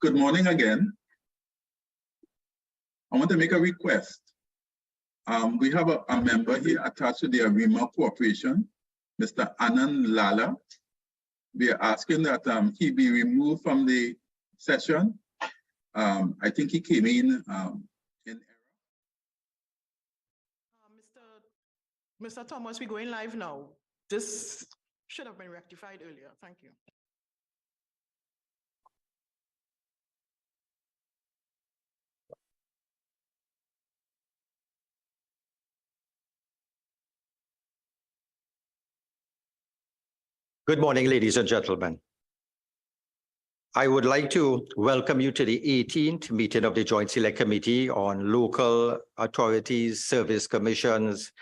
Good morning again. I want to make a request. We have a member here attached to the EMA Corporation, Mr. Anand Lala. We are asking that he be removed from the session. I think he came in error. Mr. Thomas, we're going live now. This should have been rectified earlier. Thank you. Good morning, ladies and gentlemen. I would like to welcome you to the 18th meeting of the Joint Select Committee on Local Authorities, Service Commissions,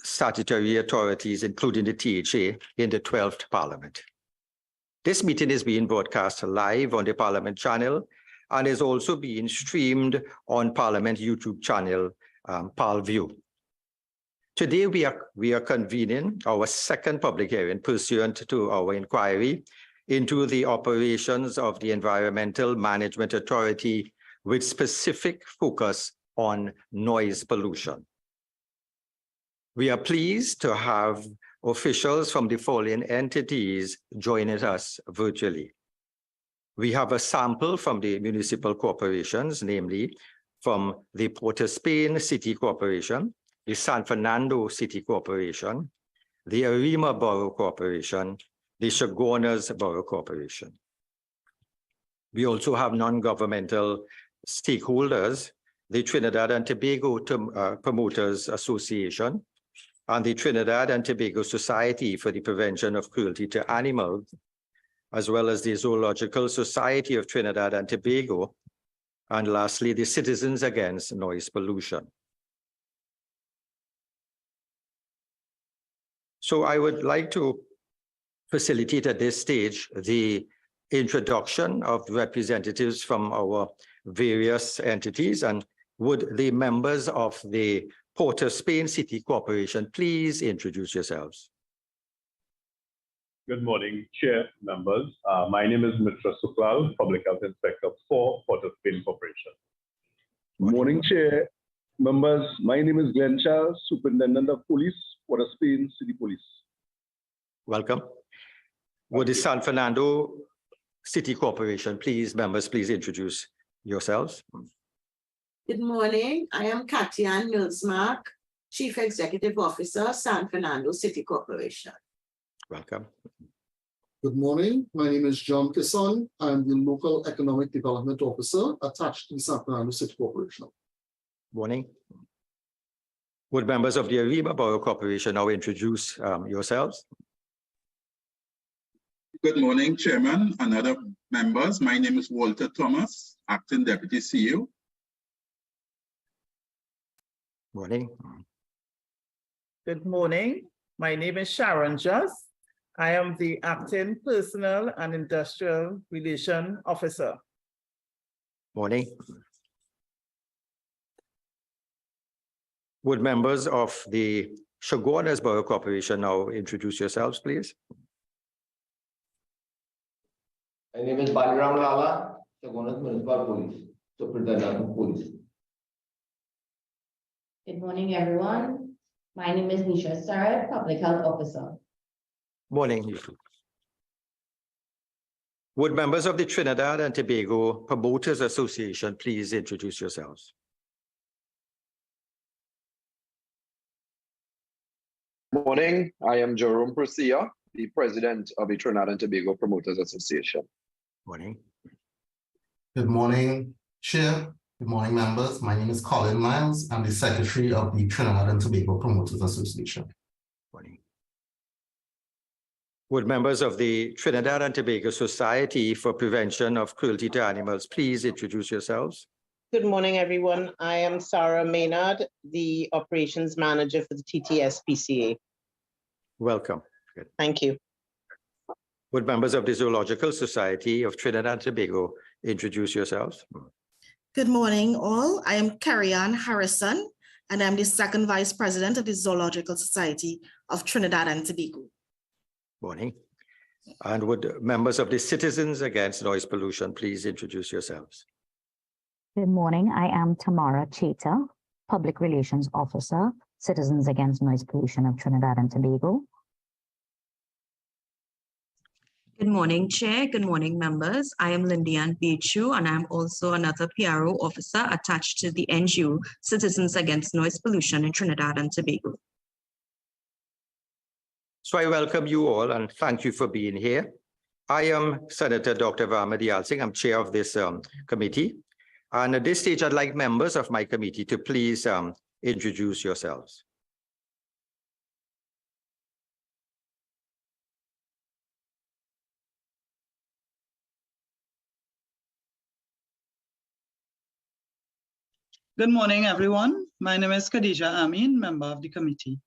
Statutory Authorities, including the THA, in the 12th Parliament. This meeting is being broadcast live on the Parliament channel and is also being streamed on Parliament YouTube channel, PALView. Today, we are convening our second public hearing pursuant to our inquiry into the operations of the Environmental Management Authority with specific focus on noise pollution. We are pleased to have officials from the following entities joining us virtually. We have a sample from the municipal corporations, namely from the Port of Spain City Corporation, the San Fernando City Corporation, the Arima Borough Corporation, the Chaguanas Borough Corporation. We also have non-governmental stakeholders, the Trinidad and Tobago Promoters Association, and the Trinidad and Tobago Society for the Prevention of Cruelty to Animals, as well as the Zoological Society of Trinidad and Tobago, and lastly, the Citizens Against Noise Pollution. So I would like to facilitate at this stage the introduction of representatives from our various entities, and would the members of the Port of Spain City Corporation please introduce yourselves? Good morning, Chair, members. My name is Mitra Suklal, Public Health Inspector for Port of Spain Corporation. Good morning, Chair, members. My name is Glenn Charles, Superintendent of Police, Port of Spain City Police. Welcome. Would the San Fernando City Corporation, please, members, please introduce yourselves? Good morning. I am Katian Milsmark, Chief Executive Officer, San Fernando City Corporation. Welcome. Good morning. My name is John Kisson. I'm the Local Economic Development Officer attached to the San Fernando City Corporation. Morning. Would members of the Arima Borough Corporation now introduce yourselves? Good morning, Chairman and other members. My name is Walter Thomas, Acting Deputy CEO. Morning. Good morning. My name is Sharon Just. I am the Acting Personnel and Industrial Relation Officer. Morning. Would members of the Chaguanas Borough Corporation now introduce yourselves, please? My name is Baliram Lala, Chaguanas Municipal Police, Superintendent of Police. Good morning, everyone. My name is Nisha Sarad, Public Health Officer. Morning. Would members of the Trinidad and Tobago Promoters Association please introduce yourselves? Morning, I am Jerome Persia, the President of the Trinidad and Tobago Promoters Association. Morning. Good morning, Chair. Good morning, members. My name is Colin Miles. I'm the Secretary of the Trinidad and Tobago Promoters Association. Morning. Would members of the Trinidad and Tobago Society for Prevention of Cruelty to Animals please introduce yourselves? Good morning, everyone. I am Sarah Maynard, the Operations Manager for the TTS-PCA. Welcome. Good. Thank you. Would members of the Zoological Society of Trinidad and Tobago introduce yourselves? Good morning, all. I am Carrie-Ann Harrison, and I'm the Second Vice President of the Zoological Society of Trinidad and Tobago. Morning. And would members of the Citizens Against Noise Pollution please introduce yourselves? Good morning. I am Tamara Cheta, Public Relations Officer, Citizens Against Noise Pollution of Trinidad and Tobago. Good morning, Chair. Good morning, members. I am Lindian Bichu, and I'm also another PRO officer attached to the NGO Citizens Against Noise Pollution in Trinidad and Tobago. So I welcome you all and thank you for being here. I am Senator Dr. Varma Diyal Singh. I'm chair of this committee. And at this stage, I'd like members of my committee to please introduce yourselves. Good morning, everyone. My name is Khadija Amin, member of the committee.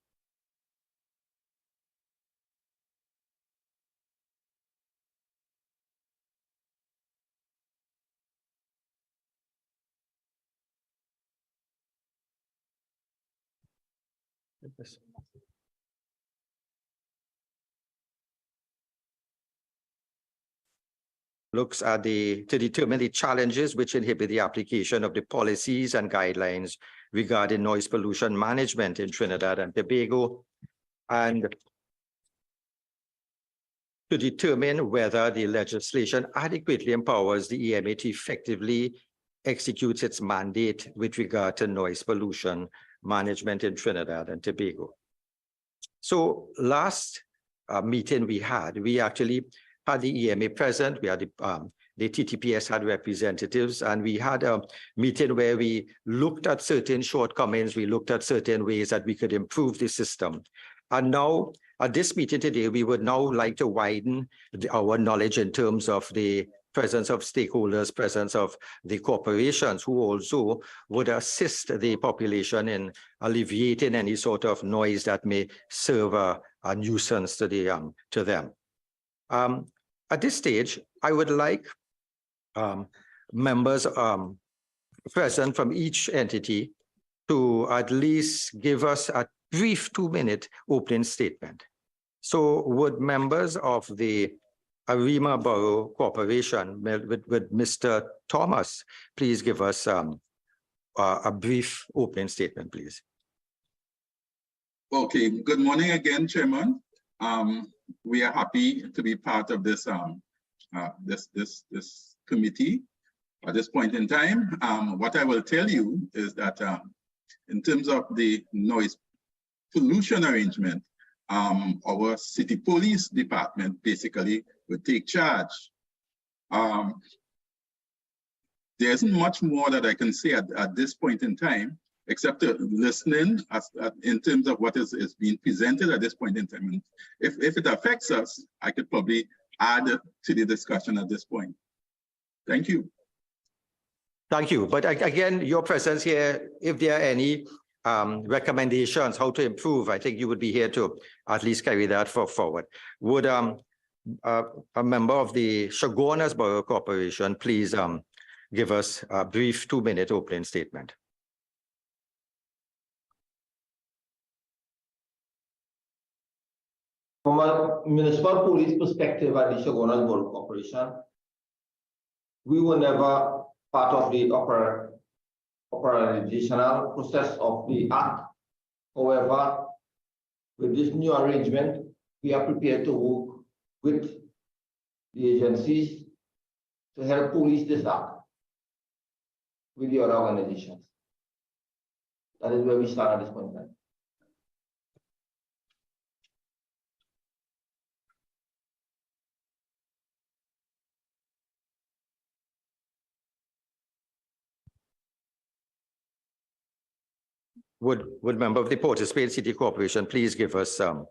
Looks at to determine the challenges which inhibit the application of the policies and guidelines regarding noise pollution management in Trinidad and Tobago, and to determine whether the legislation adequately empowers the EMA to effectively execute its mandate with regard to noise pollution management in Trinidad and Tobago. So last meeting we actually had the EMA present, we had the TTPS had representatives, and we had a meeting where we looked at certain shortcomings, we looked at certain ways that we could improve the system. And now, at this meeting today, we would now like to widen our knowledge in terms of the presence of stakeholders, presence of the corporations who also would assist the population in alleviating any sort of noise that may serve a nuisance to them. At this stage, I would like members present from each entity to at least give us a brief 2-minute opening statement. So would members of the Arima Borough Corporation with Mr. Thomas please give us a brief opening statement, please? Okay, good morning again, Chairman. We are happy to be part of this this committee at this point in time. What I will tell you is that in terms of the noise pollution arrangement, our city police department basically would take charge. There isn't much more that I can say at this point in time, except listening in terms of what is being presented at this point in time. And if it affects us, I could probably add to the discussion at this point. Thank you. Thank you. But again, your presence here, if there are any recommendations how to improve, I think you would be here to at least carry that forward. Would a member of the Chaguanas Borough Corporation please give us a brief 2-minute opening statement? From a municipal police perspective at the Chaguanas Borough Corporation, we were never part of the operational process of the Act. However, with this new arrangement, we are prepared to work with the agencies to help police this Act with the other organizations. That is where we start at this point in time. Would member of the Port of Spain City Corporation please give us some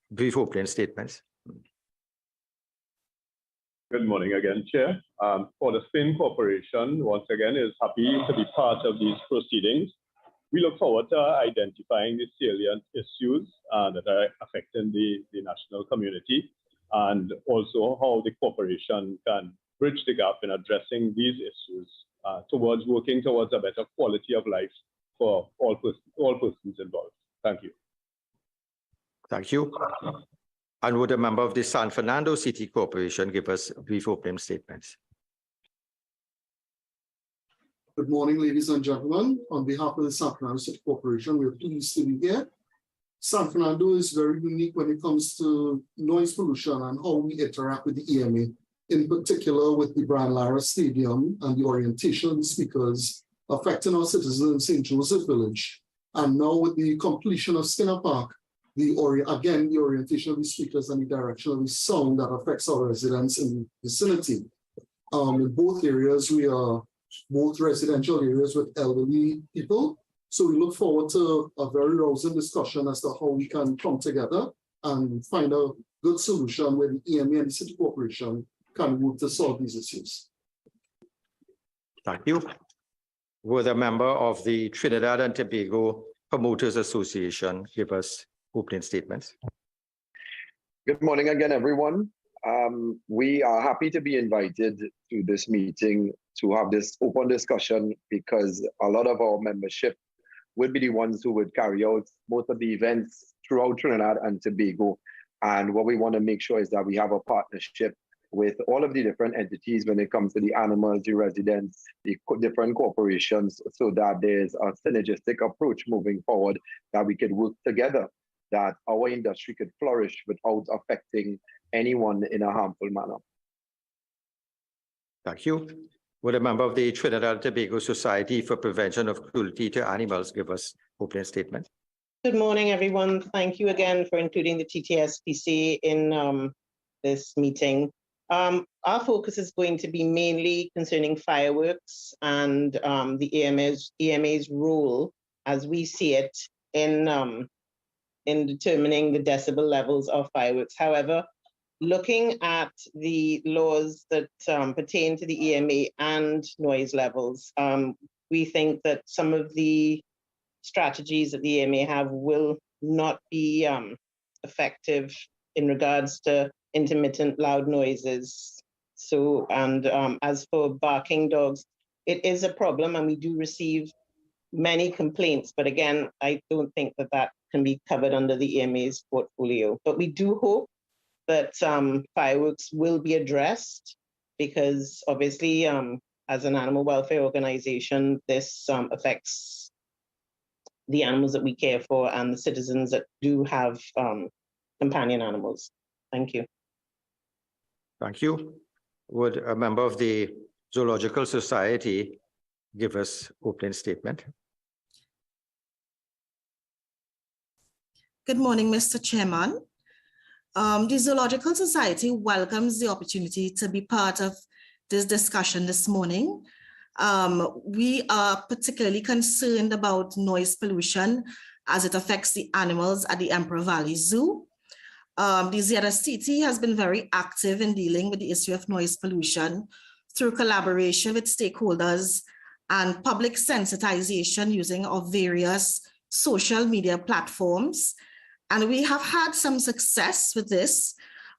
brief opening statements? Good morning again, Chair. Port of Spain Corporation, once again, is happy to be part of these proceedings. We look forward to identifying the salient issues that are affecting the national community, and also how the corporation can bridge the gap in addressing these issues towards working towards a better quality of life for all persons involved. Thank you. Thank you. And would a member of the San Fernando City Corporation give us brief opening statements? Good morning, ladies and gentlemen. On behalf of the San Fernando City Corporation, we're pleased to be here. San Fernando is very unique when it comes to noise pollution and how we interact with the EMA, in particular with the Brian Lara Stadium and the orientation of the speakers affecting our citizens in St. Joseph Village. And now with the completion of Skinner Park, the orientation of the speakers and the direction of the sound that affects our residents in the vicinity. In both areas, we are both residential areas with elderly people. So we look forward to a very rousing discussion as to how we can come together and find a good solution where the EMA and the City Corporation can work to solve these issues. Thank you. Would a member of the Trinidad and Tobago Promoters Association give us opening statements? Good morning again, everyone. We are happy to be invited to this meeting to have this open discussion because a lot of our membership would be the ones who would carry out most of the events throughout Trinidad and Tobago. And what we want to make sure is that we have a partnership with all of the different entities when it comes to the animals, the residents, the different corporations, so that there's a synergistic approach moving forward, that we could work together, that our industry could flourish without affecting anyone in a harmful manner. Thank you. Would a member of the Trinidad and Tobago Society for Prevention of Cruelty to Animals give us opening statement? Good morning, everyone. Thank you again for including the TTSPC in this meeting. Our focus is going to be mainly concerning fireworks and the EMA's role, as we see it, in determining the decibel levels of fireworks. However, looking at the laws that pertain to the EMA and noise levels, we think that some of the strategies that the EMA have will not be effective in regards to intermittent loud noises. So, and as for barking dogs, it is a problem and we do receive many complaints, but again, I don't think that that can be covered under the EMA's portfolio. But we do hope that fireworks will be addressed because obviously as an animal welfare organization, this affects the animals that we care for and the citizens that do have companion animals. Thank you. Thank you. Would a member of the Zoological Society give us opening statement? Good morning, Mr. Chairman. The Zoological Society welcomes the opportunity to be part of this discussion this morning. We are particularly concerned about noise pollution as it affects the animals at the Emperor Valley Zoo. The ZSCT has been very active in dealing with the issue of noise pollution through collaboration with stakeholders and public sensitization using our various social media platforms. And we have had some success with this,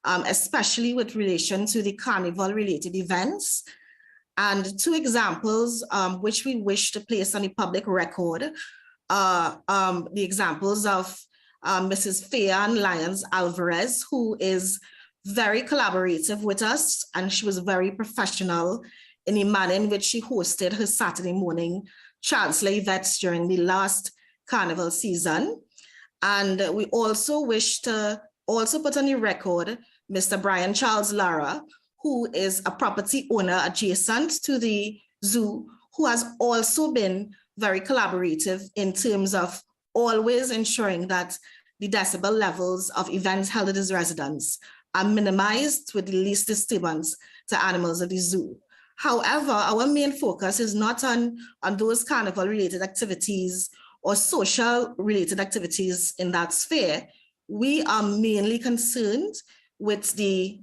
especially with relation to the Carnival related events. And two examples which we wish to place on the public record are the examples of Mrs. Fayan Lyons Alvarez, who is very collaborative with us, and she was very professional in the manner in which she hosted her Saturday morning Chancellor events during the last Carnival season. And we also wish to also put on the record Mr. Brian Charles Lara, who is a property owner adjacent to the zoo, who has also been very collaborative in terms of always ensuring that the decibel levels of events held at his residence are minimized with the least disturbance to animals at the zoo. However, our main focus is not on those carnival related activities or social related activities in that sphere. We are mainly concerned with the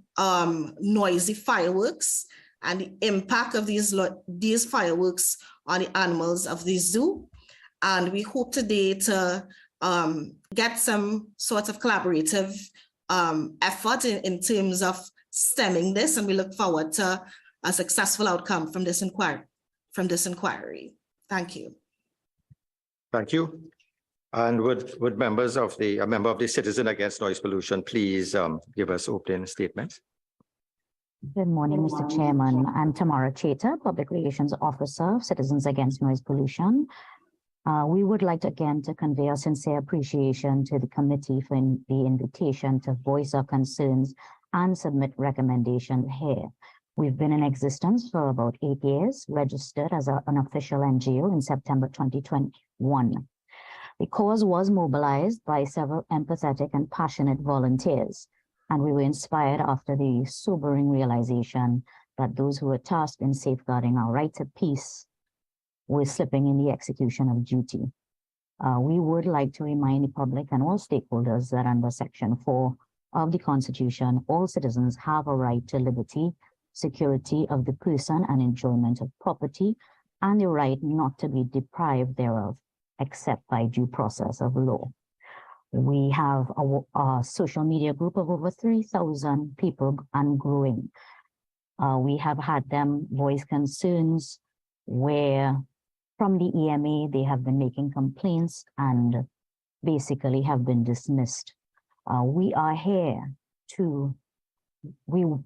noisy fireworks and the impact of these fireworks on the animals of the zoo. And we hope today to get some sort of collaborative effort in terms of stemming this, and we look forward to a successful outcome from this inquiry. Thank you. Thank you. And would members of the, a member of the Citizen Against Noise Pollution, please give us opening statements? Good morning, Mr. Chairman. I'm Tamara Cheta, Public Relations Officer of Citizens Against Noise Pollution. We would like to again to convey our sincere appreciation to the committee for the invitation to voice our concerns and submit recommendations here. We've been in existence for about 8 years, registered as an official NGO in September 2021. The cause was mobilized by several empathetic and passionate volunteers, and we were inspired after the sobering realization that those who were tasked in safeguarding our right to peace were slipping in the execution of duty. We would like to remind the public and all stakeholders that under Section 4 of the Constitution, all citizens have a right to liberty, security of the person and enjoyment of property, and the right not to be deprived thereof, except by due process of law. We have a social media group of over 3,000 people and growing. We have had them voice concerns where from the EMA, they have been making complaints and basically have been dismissed. We are here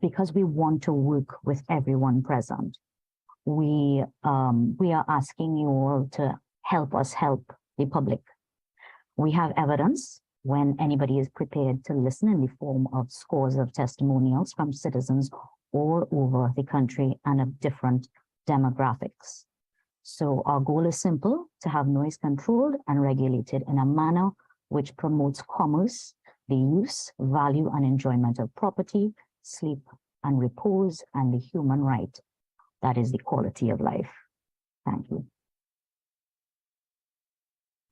because we want to work with everyone present. We are asking you all to help us help the public. We have evidence when anybody is prepared to listen in the form of scores of testimonials from citizens all over the country and of different demographics. So our goal is simple: to have noise controlled and regulated in a manner which promotes commerce, the use, value, and enjoyment of property, sleep and repose, and the human right. That is the quality of life. Thank you.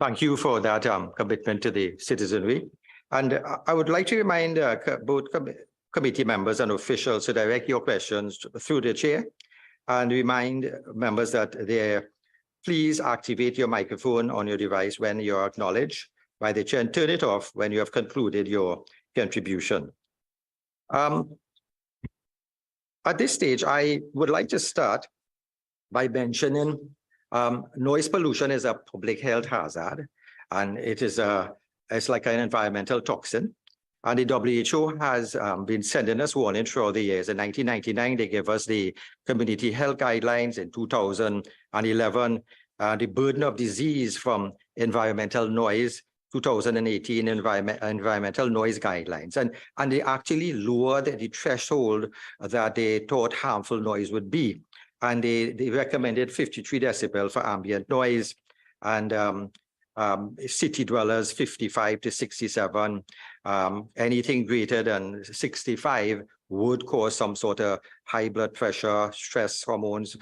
Thank you for that commitment to the citizenry. And I would like to remind both committee members and officials to direct your questions through the chair, and remind members that please activate your microphone on your device when you're acknowledged by the chair, and turn it off when you have concluded your contribution. At this stage, I would like to start by mentioning noise pollution is a public health hazard, and it's like an environmental toxin. And the WHO has been sending us warning throughout the years. In 1999, they gave us the community health guidelines. In 2011, the burden of disease from environmental noise, 2018 environmental noise guidelines. And they actually lowered the threshold that they thought harmful noise would be. And they recommended 53 decibel for ambient noise, and city dwellers 55 to 67. Anything greater than 65 would cause some sort of high blood pressure, stress hormones,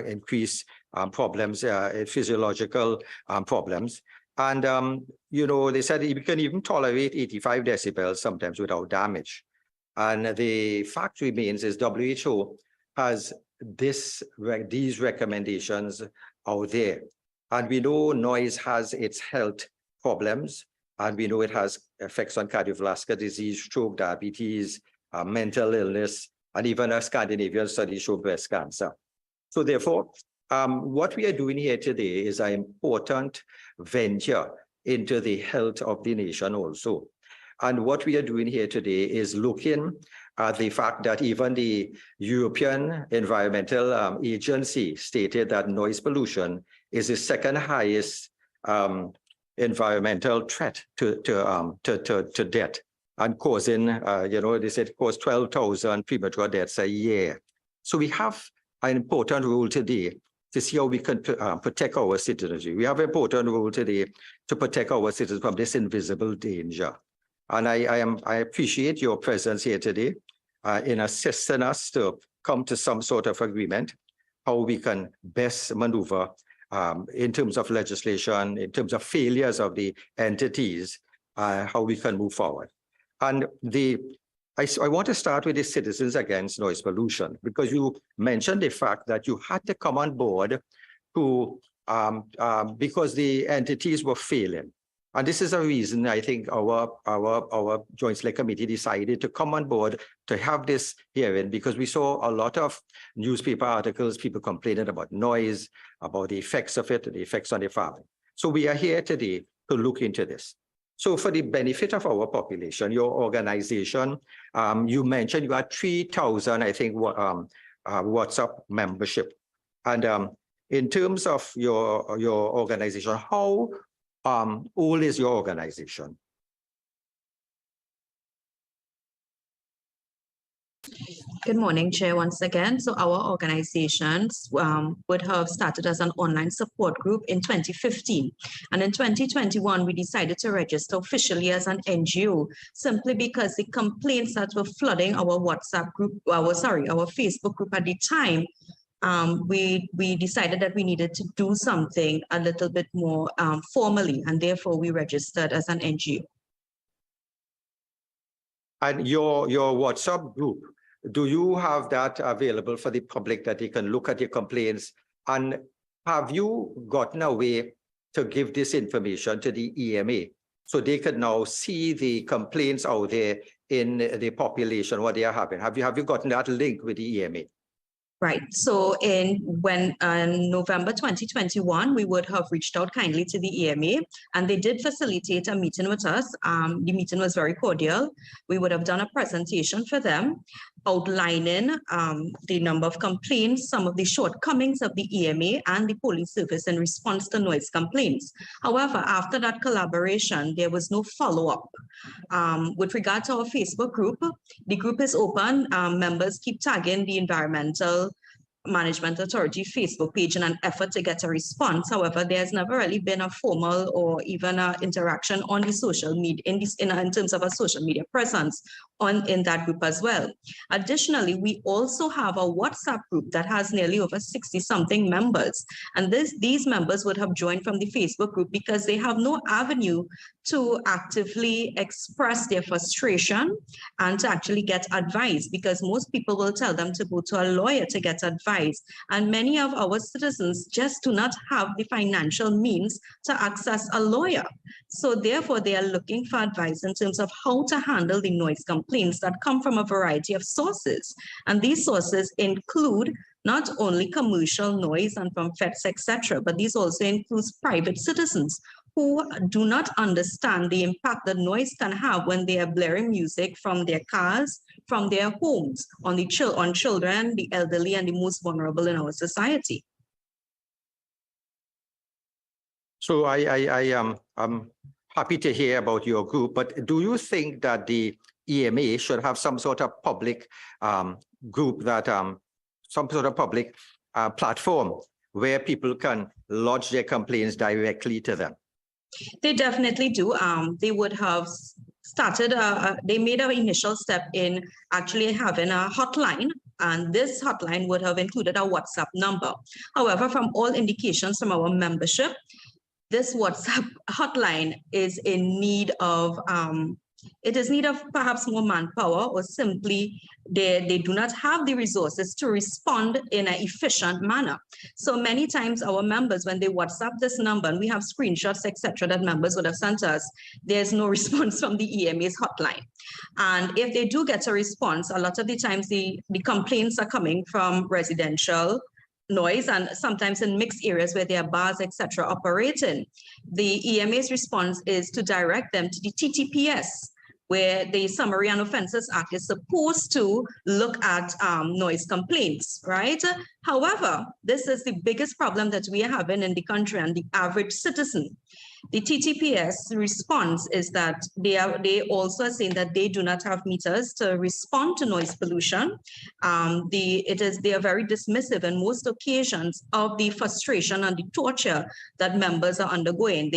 increased problems, physiological problems. And, you know, they said you can even tolerate 85 decibels sometimes without damage. And the fact remains is WHO has these recommendations out there. And we know noise has its health problems, and we know it has effects on cardiovascular disease, stroke, diabetes, mental illness, and even a Scandinavian study showed breast cancer. So therefore, what we are doing here today is an important venture into the health of the nation also. And what we are doing here today is looking at the fact that even the European Environmental Agency stated that noise pollution is the second highest environmental threat to death, and causing, you know, they said caused 12,000 premature deaths a year. So we have an important role today to see how we can protect our citizens. We have an important role today to protect our citizens from this invisible danger. And I appreciate your presence here today in assisting us to come to some sort of agreement, how we can best maneuver in terms of legislation, in terms of failures of the entities, how we can move forward. And I want to start with the Citizens Against Noise Pollution, because you mentioned the fact that you had to come on board to because the entities were failing. And this is a reason I think our Joint Select Committee decided to come on board to have this hearing, because we saw a lot of newspaper articles, people complaining about noise, about the effects of it, the effects on the farming. So we are here today to look into this. So for the benefit of our population, your organization, you mentioned you had 3,000, I think, WhatsApp membership. And in terms of your organization, how old is your organization? Good morning, Chair, once again. So our organizations would have started as an online support group in 2015. And in 2021, we decided to register officially as an NGO, simply because the complaints that were flooding our WhatsApp group, our Facebook group at the time, we decided that we needed to do something a little bit more formally, and therefore we registered as an NGO. And your WhatsApp group, do you have that available for the public that they can look at your complaints? And have you gotten a way to give this information to the EMA so they can now see the complaints out there in the population, what they are having? Have you gotten that link with the EMA? Right. So in November 2021, we would have reached out kindly to the EMA, and they did facilitate a meeting with us. The meeting was very cordial. We would have done a presentation for them, outlining the number of complaints, some of the shortcomings of the EMA and the police service in response to noise complaints. However, after that collaboration, there was no follow-up. With regard to our Facebook group, the group is open. Members keep tagging the Environmental Management Authority Facebook page in an effort to get a response. However, there's never really been a formal or even an interaction on the social media in terms of a social media presence in that group as well. Additionally, we also have a WhatsApp group that has nearly over 60-something members. And these members would have joined from the Facebook group because they have no avenue to actively express their frustration and to actually get advice, because most people will tell them to go to a lawyer to get advice. And many of our citizens just do not have the financial means to access a lawyer. So therefore, they are looking for advice in terms of how to handle the noise complaints that come from a variety of sources. And these sources include not only commercial noise and from feds, etc., but these also includes private citizens who do not understand the impact that noise can have when they are blaring music from their cars, from their homes, on children, the elderly, and the most vulnerable in our society. So I'm happy to hear about your group, but do you think that the EMA should have some sort of public group that, some sort of public platform where people can lodge their complaints directly to them? They definitely do. They would have started, they made an initial step in actually having a hotline, and this hotline would have included a WhatsApp number. However, from all indications from our membership, this WhatsApp hotline is in need of, perhaps more manpower, or simply they do not have the resources to respond in an efficient manner. So many times our members, when they WhatsApp this number, and we have screenshots, etc., that members would have sent us, there's no response from the EMA's hotline. And if they do get a response, a lot of the times the complaints are coming from residential noise, and sometimes in mixed areas where there are bars, etc., operating. The EMA's response is to direct them to the TTPS, where the Summary and Offences Act is supposed to look at noise complaints, right? However, this is the biggest problem that we are having in the country and the average citizen. The TTPS response is that they also are saying that they do not have meters to respond to noise pollution. They are very dismissive on most occasions of the frustration and the torture that members are undergoing.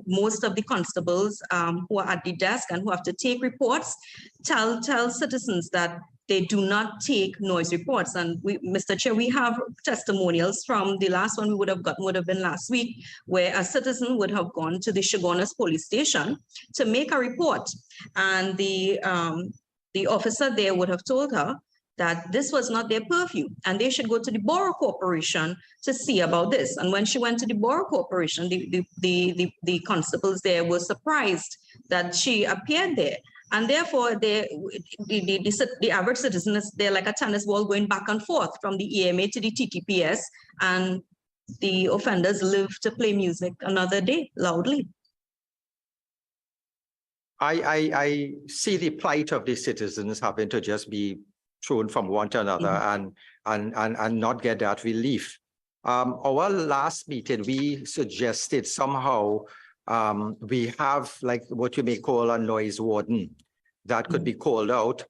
Most of the constables who are at the desk and who have to take reports tell citizens that they do not take noise reports. And Mr. Chair, we have testimonials from the last one we would have gotten would have been last week, where a citizen would have gone to the Shogunas police station to make a report. And the officer there would have told her that this was not their purview and they should go to the Borough Corporation to see about this. And when she went to the Borough Corporation, the constables there were surprised that she appeared there. And therefore, the average citizen is there like a tennis ball going back and forth from the EMA to the TTPS, and the offenders live to play music another day loudly. I see the plight of the citizens having to just be thrown from one to another and not get that relief. Our last meeting, we suggested somehow we have like what you may call a noise warden that could be called out,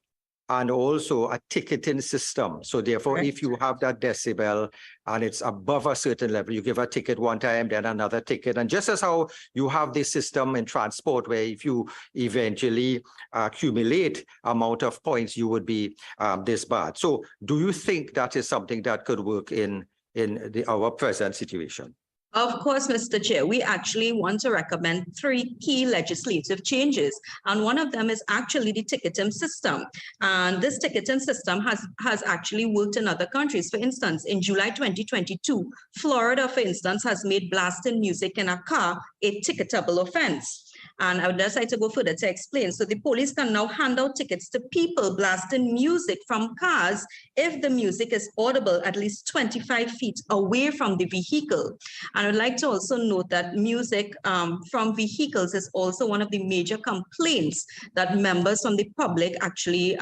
and also a ticketing system. So therefore, if you have that decibel and it's above a certain level, you give a ticket one time, then another ticket. And just as how you have this system in transport, where if you eventually accumulate amount of points, you would be disbarred. So do you think that is something that could work in our present situation? Of course, Mr. Chair, we actually want to recommend 3 key legislative changes. And one of them is actually the ticketing system. And this ticketing system has actually worked in other countries. For instance, in July 2022, Florida, for instance, has made blasting music in a car a ticketable offense. And I would just like to go further to explain. So the police can now hand out tickets to people blasting music from cars if the music is audible at least 25 feet away from the vehicle. And I would like to also note that music from vehicles is also one of the major complaints that members from the public actually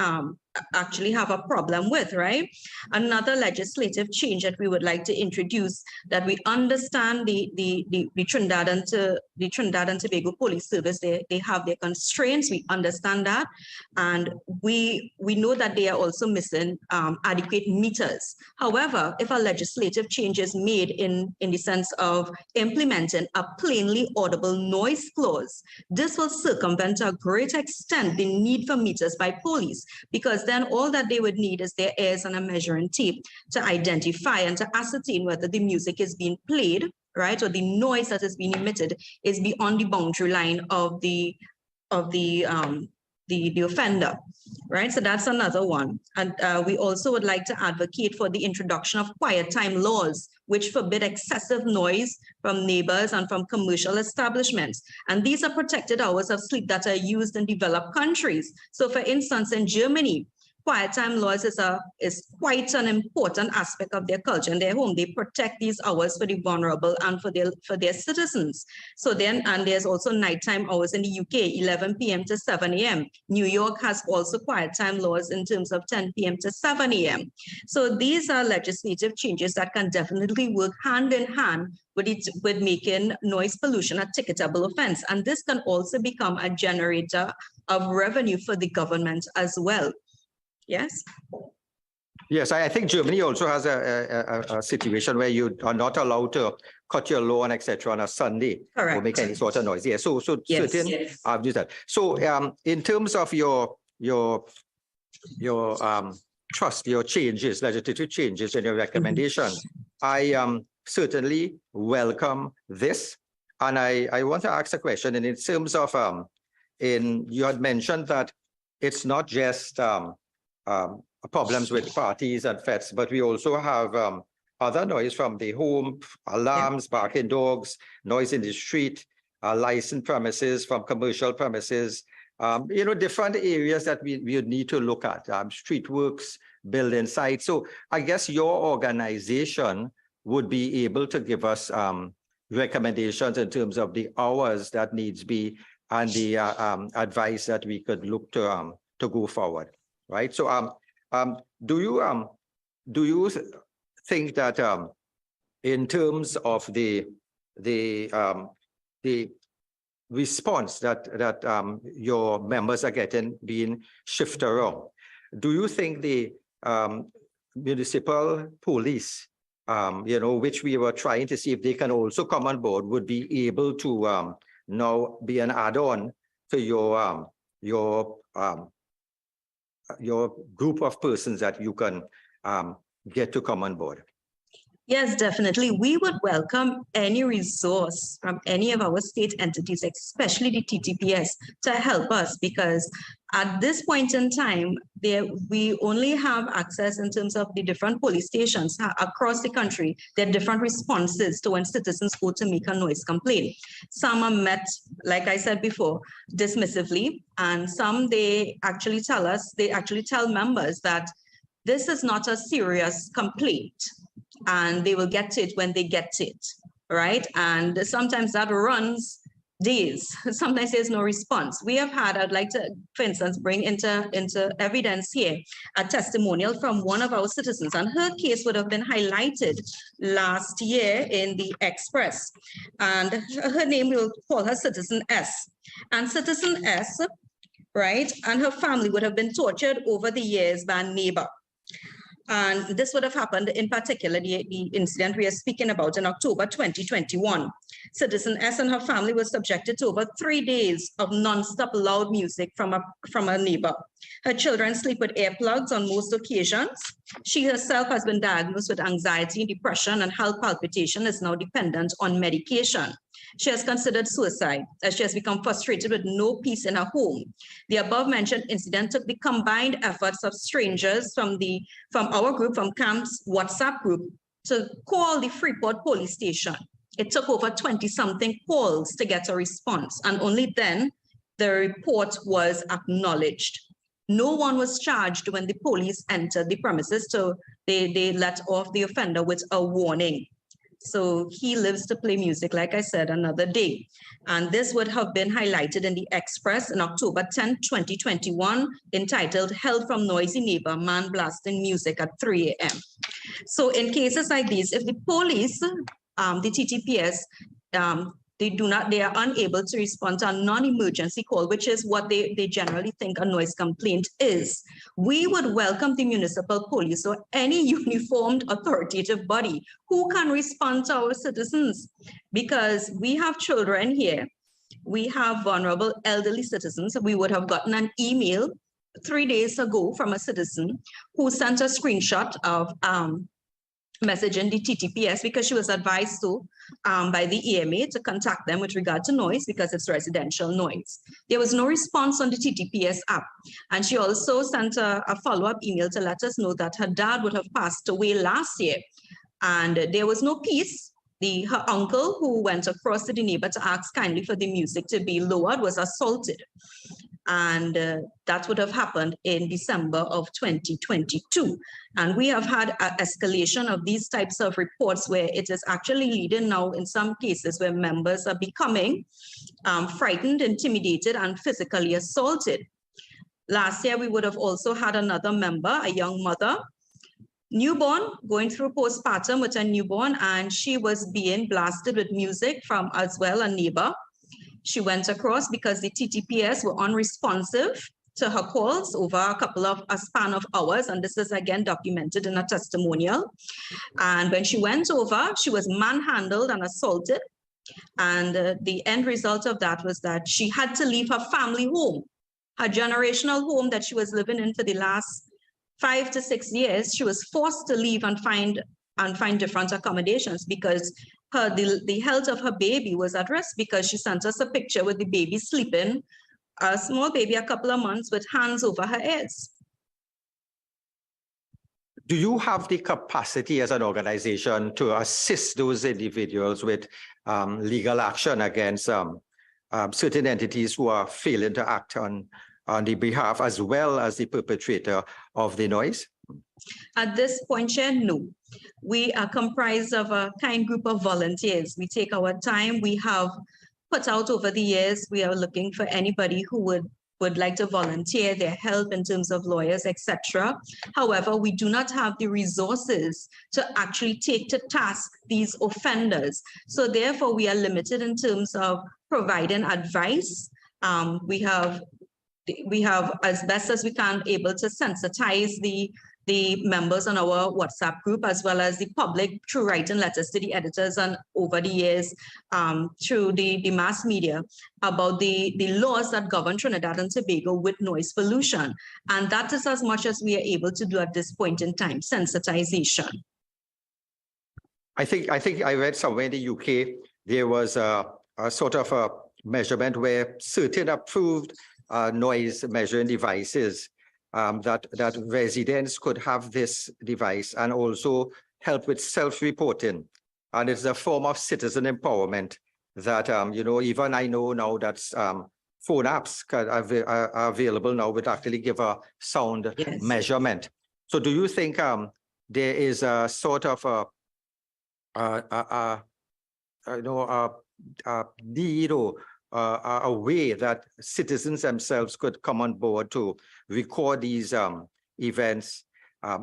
have a problem with, right? Another legislative change that we would like to introduce, that we understand the Trinidad and Tobago Police Service, they have their constraints, we understand that. And we know that they are also missing adequate meters. However, if a legislative change is made in the sense of implementing a plainly audible noise clause, this will circumvent to a great extent the need for meters by police, because then all that they would need is their ears and a measuring tape to identify and to ascertain whether the music is being played, right, or the noise that is being emitted is beyond the boundary line of the offender, right? So that's another one. And we also would like to advocate for the introduction of quiet time laws, which forbid excessive noise from neighbors and from commercial establishments. And these are protected hours of sleep that are used in developed countries. So for instance, in Germany, quiet time laws is quite an important aspect of their culture and their home. They protect these hours for the vulnerable and for their citizens. So then, and there's also nighttime hours in the UK, 11 p.m. to 7 a.m. New York has also quiet time laws in terms of 10 p.m. to 7 a.m. So these are legislative changes that can definitely work hand in hand with making noise pollution a ticketable offense. And this can also become a generator of revenue for the government as well. Yes. Yes, I think Germany also has a situation where you are not allowed to cut your lawn, etc., on a Sunday. Correct. Or make any sort of noise. Yeah. So yes, certain do that. So in terms of your trust, your changes, legislative changes, and your recommendation, I certainly welcome this. And I want to ask a question. And in terms of you had mentioned that it's not just problems with parties and fetes, but we also have other noise from the home, alarms, barking dogs, noise in the street, licensed premises from commercial premises, different areas that we need to look at, street works, building sites. So I guess your organization would be able to give us recommendations in terms of the hours that needs be and the advice that we could look to go forward, right? So do you think that in terms of the response that your members are getting being shifted around, do you think the municipal police, which we were trying to see if they can also come on board, would be able to now be an add-on to your group of persons that you can get to come on board? Yes, definitely. We would welcome any resource from any of our state entities, especially the TTPS, to help us, because at this point in time, we only have access in terms of the different police stations across the country. There are different responses to when citizens go to make a noise complaint. Some are met, like I said before, dismissively, and some they actually tell members that this is not a serious complaint, and they will get to it when they get to it, right? And sometimes that runs days. Sometimes there's no response. We have had, I'd like to, for instance, bring into evidence here a testimonial from one of our citizens, and her case would have been highlighted last year in the Express. And her name, we'll call her Citizen S. And Citizen S, right, and her family would have been tortured over the years by a neighbor. And this would have happened in particular, the incident we are speaking about in October 2021. Citizen S and her family were subjected to over 3 days of non-stop loud music from a neighbor. Her children sleep with earplugs on most occasions. She herself has been diagnosed with anxiety and depression, and heart palpitation is now dependent on medication. She has considered suicide as she has become frustrated with no peace in her home. The above-mentioned incident took the combined efforts of strangers from our group, from CAMP's WhatsApp group, to call the Freeport police station. It took over 20-something calls to get a response, and only then the report was acknowledged. No one was charged when the police entered the premises, so they let off the offender with a warning. So he lives to play music, like I said, another day. And this would have been highlighted in the Express in October 10, 2021, entitled "Held from Noisy Neighbor, Man Blasting Music at 3 a.m." So in cases like these, if the police, the TTPS, they are unable to respond to a non-emergency call, which is what they generally think a noise complaint is, we would welcome the municipal police or any uniformed authoritative body who can respond to our citizens, because we have children here, we have vulnerable elderly citizens. We would have gotten an email 3 days ago from a citizen who sent a screenshot of message in the TTPS because she was advised to by the EMA to contact them with regard to noise because it's residential noise. There was no response on the TTPS app. And she also sent a follow-up email to let us know that her dad would have passed away last year. And there was no peace. Her uncle, who went across to the neighbor to ask kindly for the music to be lowered, was assaulted. And that would have happened in December of 2022. And we have had an escalation of these types of reports where it is actually leading now in some cases where members are becoming frightened, intimidated, and physically assaulted. Last year, we would have also had another member, a young mother, newborn, going through postpartum with a newborn, and she was being blasted with music from as well a neighbor. She went across because the TTPS were unresponsive to her calls over a span of hours. And this is again documented in a testimonial. And when she went over, she was manhandled and assaulted. And the end result of that was that she had to leave her family home, her generational home that she was living in for the last 5 to 6 years. She was forced to leave and find different accommodations because the health of her baby was at risk, because she sent us a picture with the baby sleeping, a small baby, a couple of months, with hands over her ears. Do you have the capacity as an organization to assist those individuals with legal action against certain entities who are failing to act on the behalf as well as the perpetrator of the noise? At this point, Chair, no. We are comprised of a kind group of volunteers. We take our time. We have put out over the years, we are looking for anybody who would like to volunteer their help in terms of lawyers, etc. However, we do not have the resources to actually take to task these offenders. So therefore, we are limited in terms of providing advice. We have, as best as we can, able to sensitize the members on our WhatsApp group, as well as the public, through writing letters to the editors and over the years through the mass media about the laws that govern Trinidad and Tobago with noise pollution. And that is as much as we are able to do at this point in time, sensitization. I think I read somewhere in the UK, there was a sort of a measurement where certain approved noise measuring devices that residents could have this device and also help with self-reporting. And it's a form of citizen empowerment that, even I know now that phone apps are available now would actually give a sound measurement. So do you think there is a sort of a need or a way that citizens themselves could come on board to record these events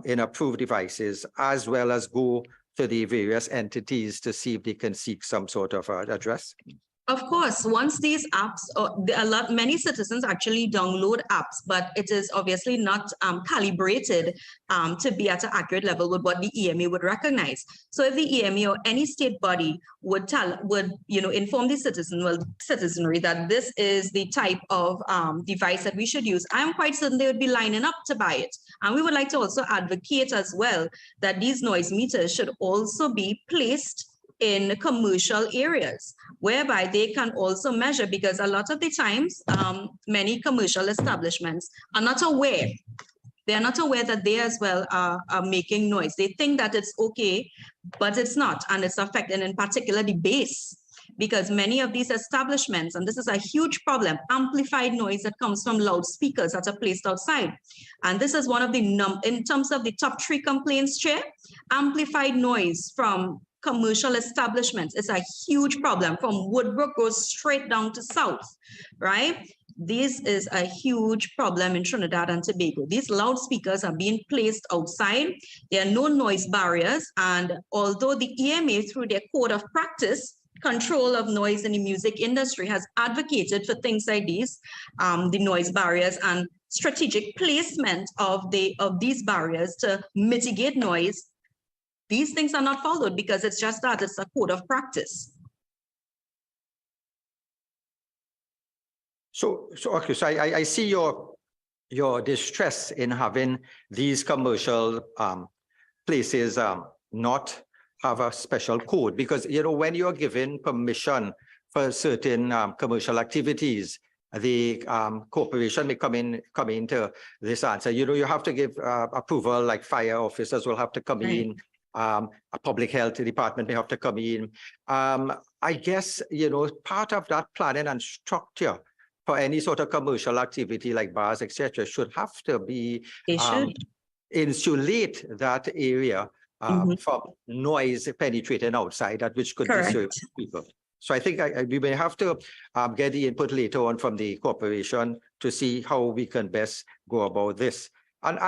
in approved devices, as well as go to the various entities to see if they can seek some sort of address? Of course, once these apps, many citizens actually download apps, but it is obviously not calibrated to be at an accurate level with what the EMA would recognize. So if the EMA or any state body would inform the citizenry that this is the type of device that we should use, I'm quite certain they would be lining up to buy it. And we would like to also advocate as well that these noise meters should also be placed in commercial areas, whereby they can also measure, because a lot of the times, many commercial establishments are not aware. They are not aware that they as well are making noise. They think that it's okay, but it's not, and it's affecting in particular the base, because many of these establishments, and this is a huge problem, amplified noise that comes from loudspeakers that are placed outside. And this is one of the, in terms of the top 3 complaints, Chair, amplified noise from commercial establishments is a huge problem. From Woodbrook goes straight down to south, right? This is a huge problem in Trinidad and Tobago. These loudspeakers are being placed outside. There are no noise barriers. And although the EMA, through their code of practice, control of noise in the music industry, has advocated for things like these, the noise barriers and strategic placement of these barriers to mitigate noise, these things are not followed because it's just that it's a code of practice. So I see your distress in having these commercial places not have a special code, because when you're given permission for certain commercial activities, the corporation may come into this answer. You have to give approval, like fire officers will have to come in. A public health department may have to come in. I guess, part of that planning and structure for any sort of commercial activity like bars, etc., should have to be insulate that area from noise penetrating outside, that which could disturb people. So I think we may have to get the input later on from the corporation to see how we can best go about this. And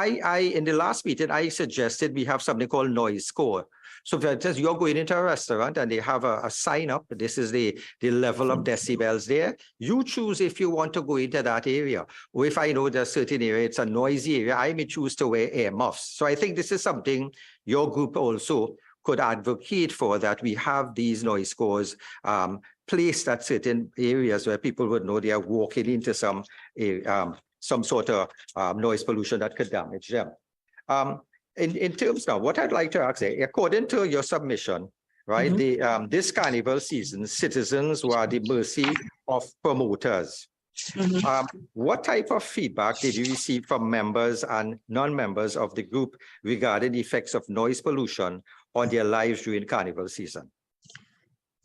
in the last meeting, I suggested we have something called noise score. So for instance, you're going into a restaurant and they have a sign up. This is the level of decibels there. You choose if you want to go into that area. Or if I know there's a certain area, it's a noisy area, I may choose to wear earmuffs. So I think this is something your group also could advocate for, that we have these noise scores placed at certain areas where people would know they are walking into some sort of noise pollution that could damage them. In terms now, what I'd like to ask, according to your submission, right, this carnival season, citizens were at the mercy of promoters. What type of feedback did you receive from members and non-members of the group regarding the effects of noise pollution on their lives during carnival season?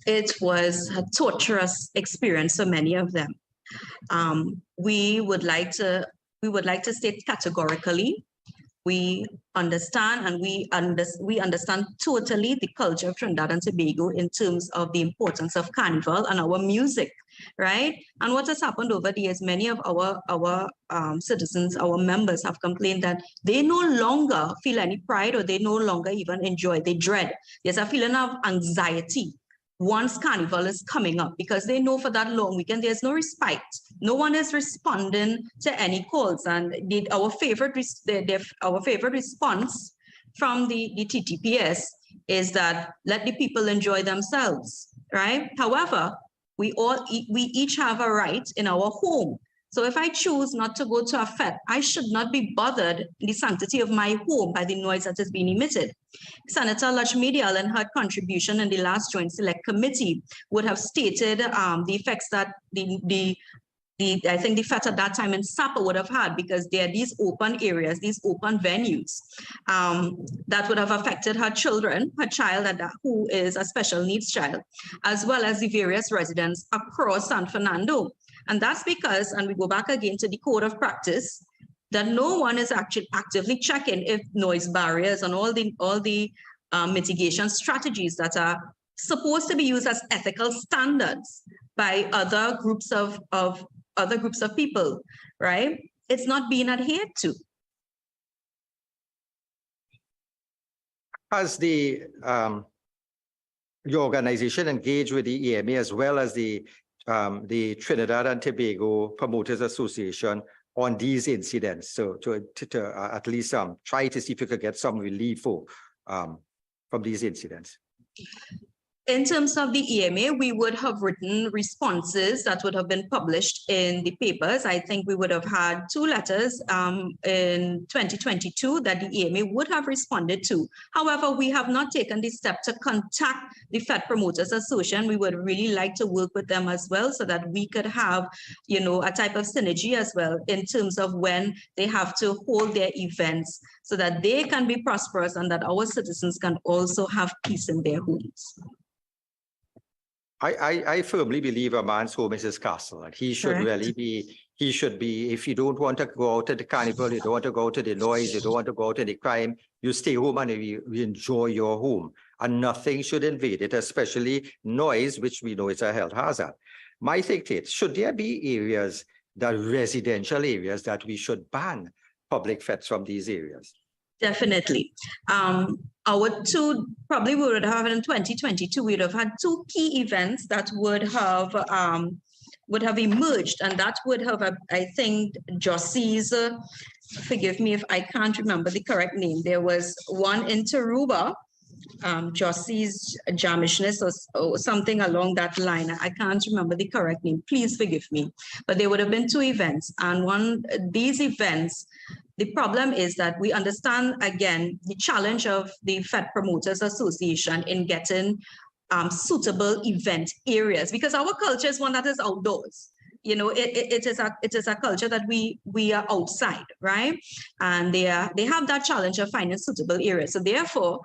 It was a torturous experience for many of them. We would like to state categorically, we understand, and we understand totally the culture of Trinidad and Tobago in terms of the importance of Carnival and our music, right? And what has happened over the years, many of our citizens, our members have complained that they no longer feel any pride, or they no longer even enjoy, they dread. There's a feeling of anxiety once Carnival is coming up, because they know for that long weekend, there's no respite. No one is responding to any calls. And our favorite response from the TTPS is that let the people enjoy themselves, right? However, we each have a right in our home. So if I choose not to go to a fete, I should not be bothered in the sanctity of my home by the noise that is being emitted. Senator Lakshmi Dayal, in her contribution in the last Joint Select Committee, would have stated the effects that I think the fete at that time in Sapa would have had, because there are these open areas, these open venues that would have affected her children, her child who is a special needs child, as well as the various residents across San Fernando. And that's because, and we go back again to the code of practice, that no one is actually actively checking if noise barriers and all the mitigation strategies that are supposed to be used as ethical standards, by other groups of people, right? It's not being adhered to. Has the your organization engaged with the EMA as well as the Trinidad and Tobago Promoters Association on these incidents? So to at least try to see if you could get some relief from these incidents. In terms of the EMA, we would have written responses that would have been published in the papers. I think we would have had 2 letters in 2022 that the EMA would have responded to. However, we have not taken the step to contact the Fed Promoters Association. We would really like to work with them as well so that we could have, you know, a type of synergy as well in terms of when they have to hold their events so that they can be prosperous and that our citizens can also have peace in their homes. I firmly believe a man's home is his castle, and he should really be, if you don't want to go out to the carnival, you don't want to go to the noise, you don't want to go to the crime, you stay home and you enjoy your home. And nothing should invade it, especially noise, which we know is a health hazard. My take is, should there be areas, residential areas, that we should ban public fetes from these areas? Definitely. Our 2, probably we would have in 2022, we would have had 2 key events that would have emerged, and that would have, I think, JSC's, forgive me if I can't remember the correct name. There was one in Taruba, JSC's Jamishness or something along that line. I can't remember the correct name. Please forgive me. But there would have been 2 events, and these events, the problem is that we understand, again, the challenge of the Fed Promoters Association in getting suitable event areas, because our culture is one that is outdoors. You know, it is a culture that we are outside, right? And they have that challenge of finding suitable areas. So therefore,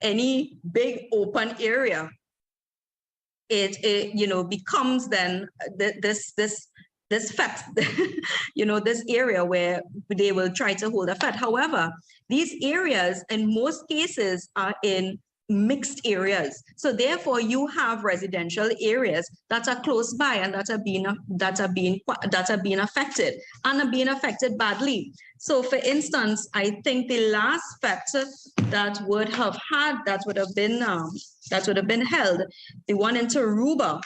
any big open area, it you know, becomes then this fete, you know, this area where they will try to hold a fete. However, these areas in most cases are in mixed areas. So therefore you have residential areas that are close by and that are being affected and are being affected badly. So for instance, I think the last fete that would have been held, the one in Taruba,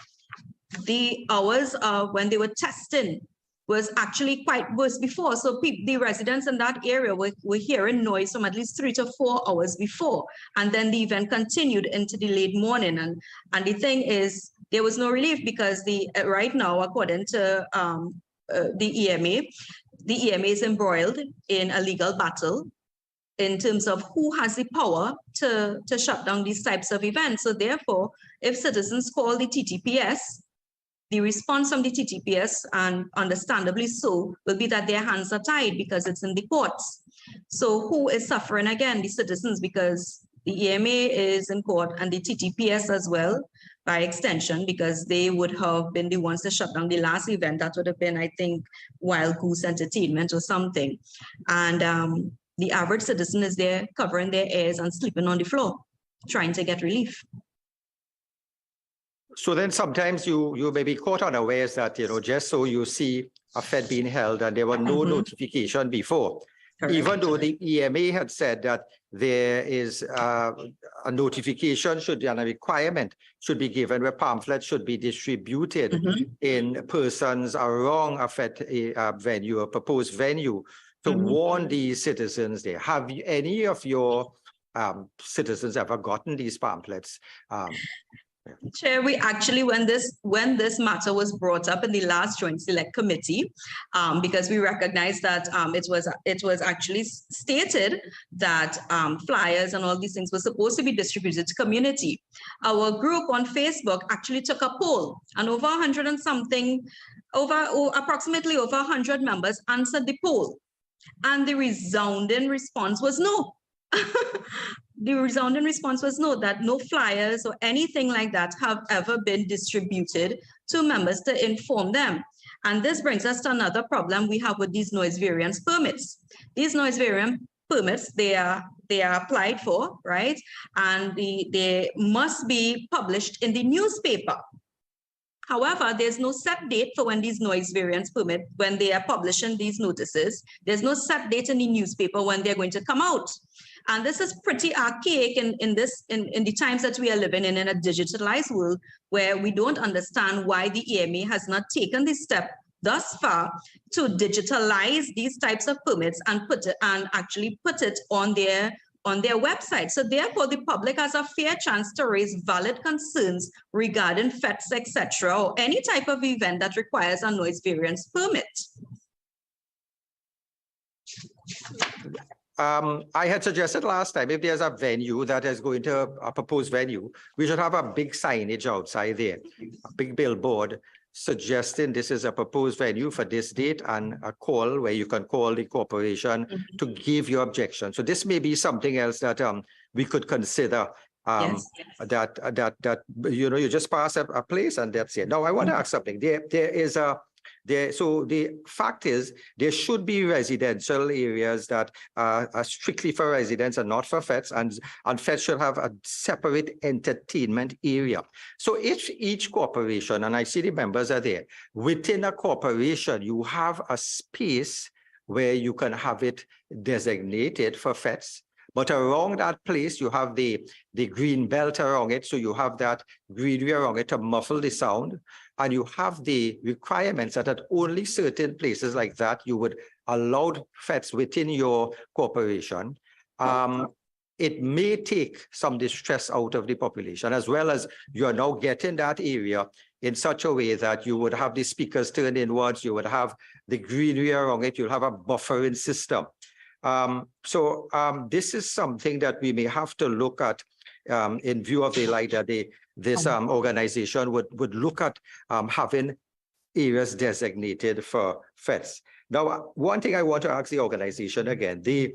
the hours when they were testing was actually quite worse before. So the residents in that area were hearing noise from at least 3 to 4 hours before. And then the event continued into the late morning. And the thing is, there was no relief because right now, according to the EMA is embroiled in a legal battle in terms of who has the power to shut down these types of events. So therefore, if citizens call the TTPS, the response from the TTPS, and understandably so, will be that their hands are tied because it's in the courts. So who is suffering again? The citizens, because the EMA is in court and the TTPS as well, by extension, because they would have been the ones to shut down the last event. That would have been, I think, Wild Goose Entertainment or something. And the average citizen is there covering their ears and sleeping on the floor, trying to get relief. So then sometimes you may be caught unawares that, you know, just so you see a fete being held and there were no notification before. Correct. Even though the EMA had said that there is a notification and a requirement should be given where pamphlets should be distributed in persons around a fete venue, a proposed venue, to warn these citizens there. Have any of your citizens ever gotten these pamphlets? Chair, we actually, when this matter was brought up in the last Joint Select Committee, because we recognized that it was actually stated that flyers and all these things were supposed to be distributed to community. Our group on Facebook actually took a poll, and over 100 and something, approximately over 100 members answered the poll, and the resounding response was no. The resounding response was no, that no flyers or anything like that have ever been distributed to members to inform them. And this brings us to another problem we have with these noise variance permits. These noise variance permits, they are applied for, right? And they must be published in the newspaper. However, there's no set date for when these noise variance permit, when they are publishing these notices. There's no set date in the newspaper when they're going to come out. And this is pretty archaic in the times that we are living in a digitalized world, where we don't understand why the EMA has not taken this step thus far to digitalize these types of permits and actually put it on their website. So therefore, the public has a fair chance to raise valid concerns regarding FETs, etc., or any type of event that requires a noise variance permit. I had suggested last time, if there's a venue that is going to a proposed venue, we should have a big signage outside there, a big billboard suggesting this is a proposed venue for this date, and a call where you can call the corporation to give your objection. So this may be something else that we could consider. Yes. That you know, you just pass a place and that's it. Now I want to ask something. So the fact is, there should be residential areas that are strictly for residents and not for FETs, and FETs should have a separate entertainment area. So if each corporation, and I see the members are there, within a corporation, you have a space where you can have it designated for FETs. But around that place, you have the green belt around it. So you have that greenery around it to muffle the sound. And you have the requirements that at only certain places like that, you would allow FETs within your corporation. It may take some distress out of the population, as well as you are now getting that area in such a way that you would have the speakers turned inwards, you would have the greenery around it, you'll have a buffering system. This is something that we may have to look at in view of the light that this organization would look at having areas designated for FETs. Now, one thing I want to ask the organization again, the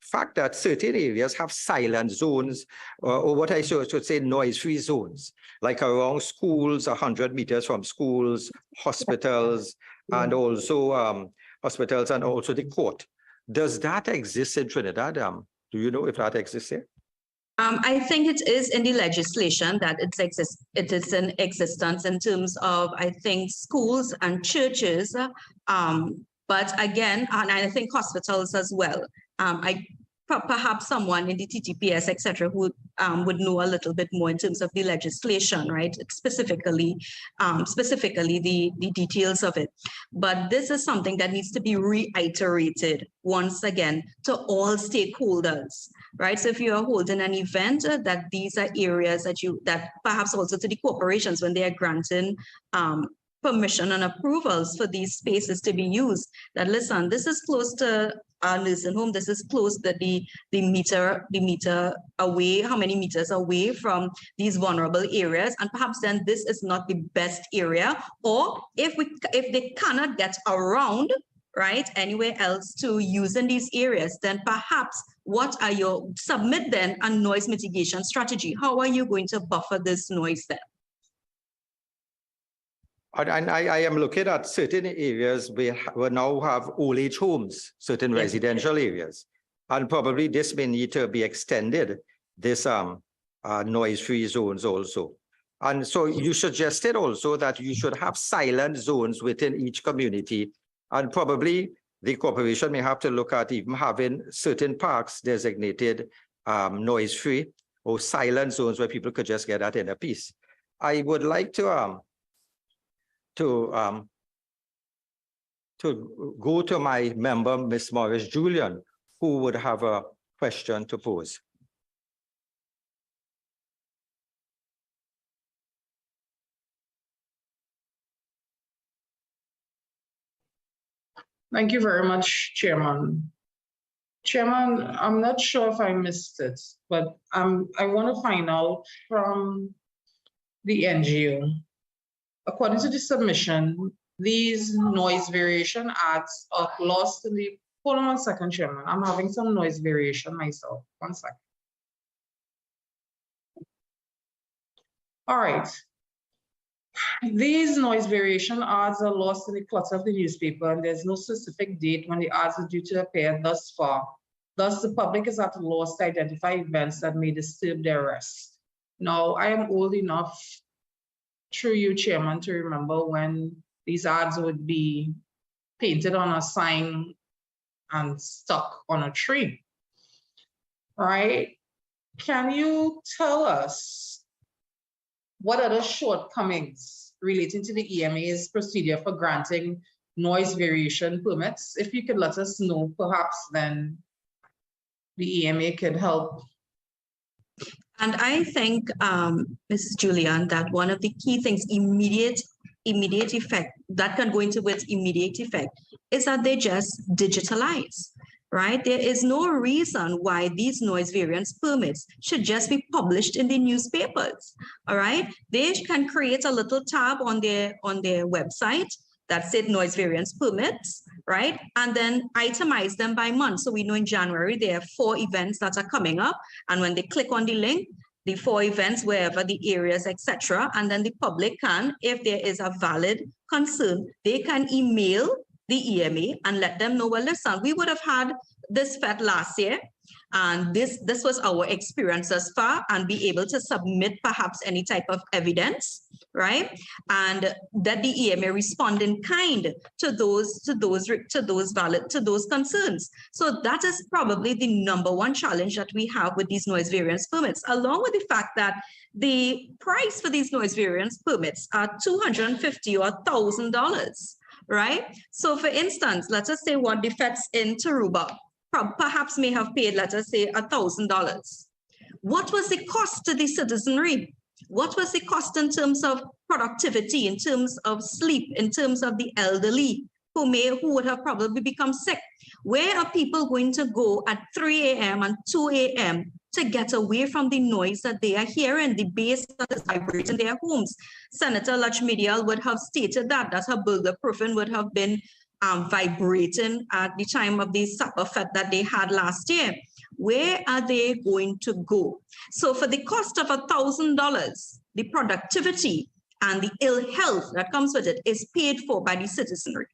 fact that certain areas have silent zones, or what I should say noise-free zones, like around schools, 100 meters from schools, hospitals, and also hospitals and also the court. Does that exist in Trinidad? Do you know if that exists here? I think it is in the legislation that it is in existence in terms of, I think, schools and churches. But again, and I think hospitals as well. Perhaps someone in the TTPS, etc., who would know a little bit more in terms of the legislation, right? Specifically the details of it. But this is something that needs to be reiterated once again to all stakeholders, right? So if you are holding an event, that these are areas that perhaps also to the corporations when they are granting permission and approvals for these spaces to be used, that listen, this is close to our nursing home, this is close to the meter away, how many meters away from these vulnerable areas, and perhaps then this is not the best area, or if they cannot get around, right, anywhere else to using these areas, then perhaps submit then a noise mitigation strategy. How are you going to buffer this noise then? And I am looking at certain areas where we now have old age homes, certain residential areas, and probably this may need to be extended, this noise-free zones also. And so you suggested also that you should have silent zones within each community, and probably the corporation may have to look at even having certain parks designated noise-free or silent zones where people could just get that in a piece. I would like to go to my member, Ms. Morris Julian, who would have a question to pose. Thank you very much, Chairman. Chairman, I'm not sure if I missed it, but I want to find out from the NGO. According to the submission, these noise variation acts are lost in the, hold on 1 second, Chairman. I'm having some noise variation myself. 1 second. All right. These noise variation ads are lost in the clutter of the newspaper, and there's no specific date when the ads are due to appear thus far. Thus, the public is at a loss to identify events that may disturb their rest. Now, I am old enough, through you, Chairman, to remember when these ads would be painted on a sign and stuck on a tree, right? Can you tell us what are the shortcomings relating to the EMA's procedure for granting noise variation permits? If you could let us know, perhaps then the EMA could help. And I think, Mrs. Julian, that one of the key things, immediate effect, that can go into with immediate effect, is that they just digitalize, right? There is no reason why these noise variance permits should just be published in the newspapers, all right? They can create a little tab on their website that said noise variance permits, right? And then itemize them by month. So we know in January, there are 4 events that are coming up. And when they click on the link, the 4 events, wherever the areas, etc., and then the public can, if there is a valid concern, they can email the EMA and let them know, well, listen, we would have had this fete last year, and this was our experience thus far, and be able to submit perhaps any type of evidence, right? And that the EMA respond in kind to those concerns. So that is probably the #1 challenge that we have with these noise variance permits, along with the fact that the price for these noise variance permits are $250 or $1,000, right? So for instance, let us say one defects in Taruba, perhaps may have paid, let us say, $1,000. What was the cost to the citizenry? What was the cost in terms of productivity, in terms of sleep, in terms of the elderly who would have probably become sick? Where are people going to go at 3 a.m. and 2 a.m. to get away from the noise that they are hearing, the bass that is vibrating in their homes? Senator Lakshmidial would have stated that her burglar-proofing would have been vibrating at the time of the supper fete that they had last year. Where are they going to go? So for the cost of $1,000, the productivity and the ill health that comes with it is paid for by the citizenry.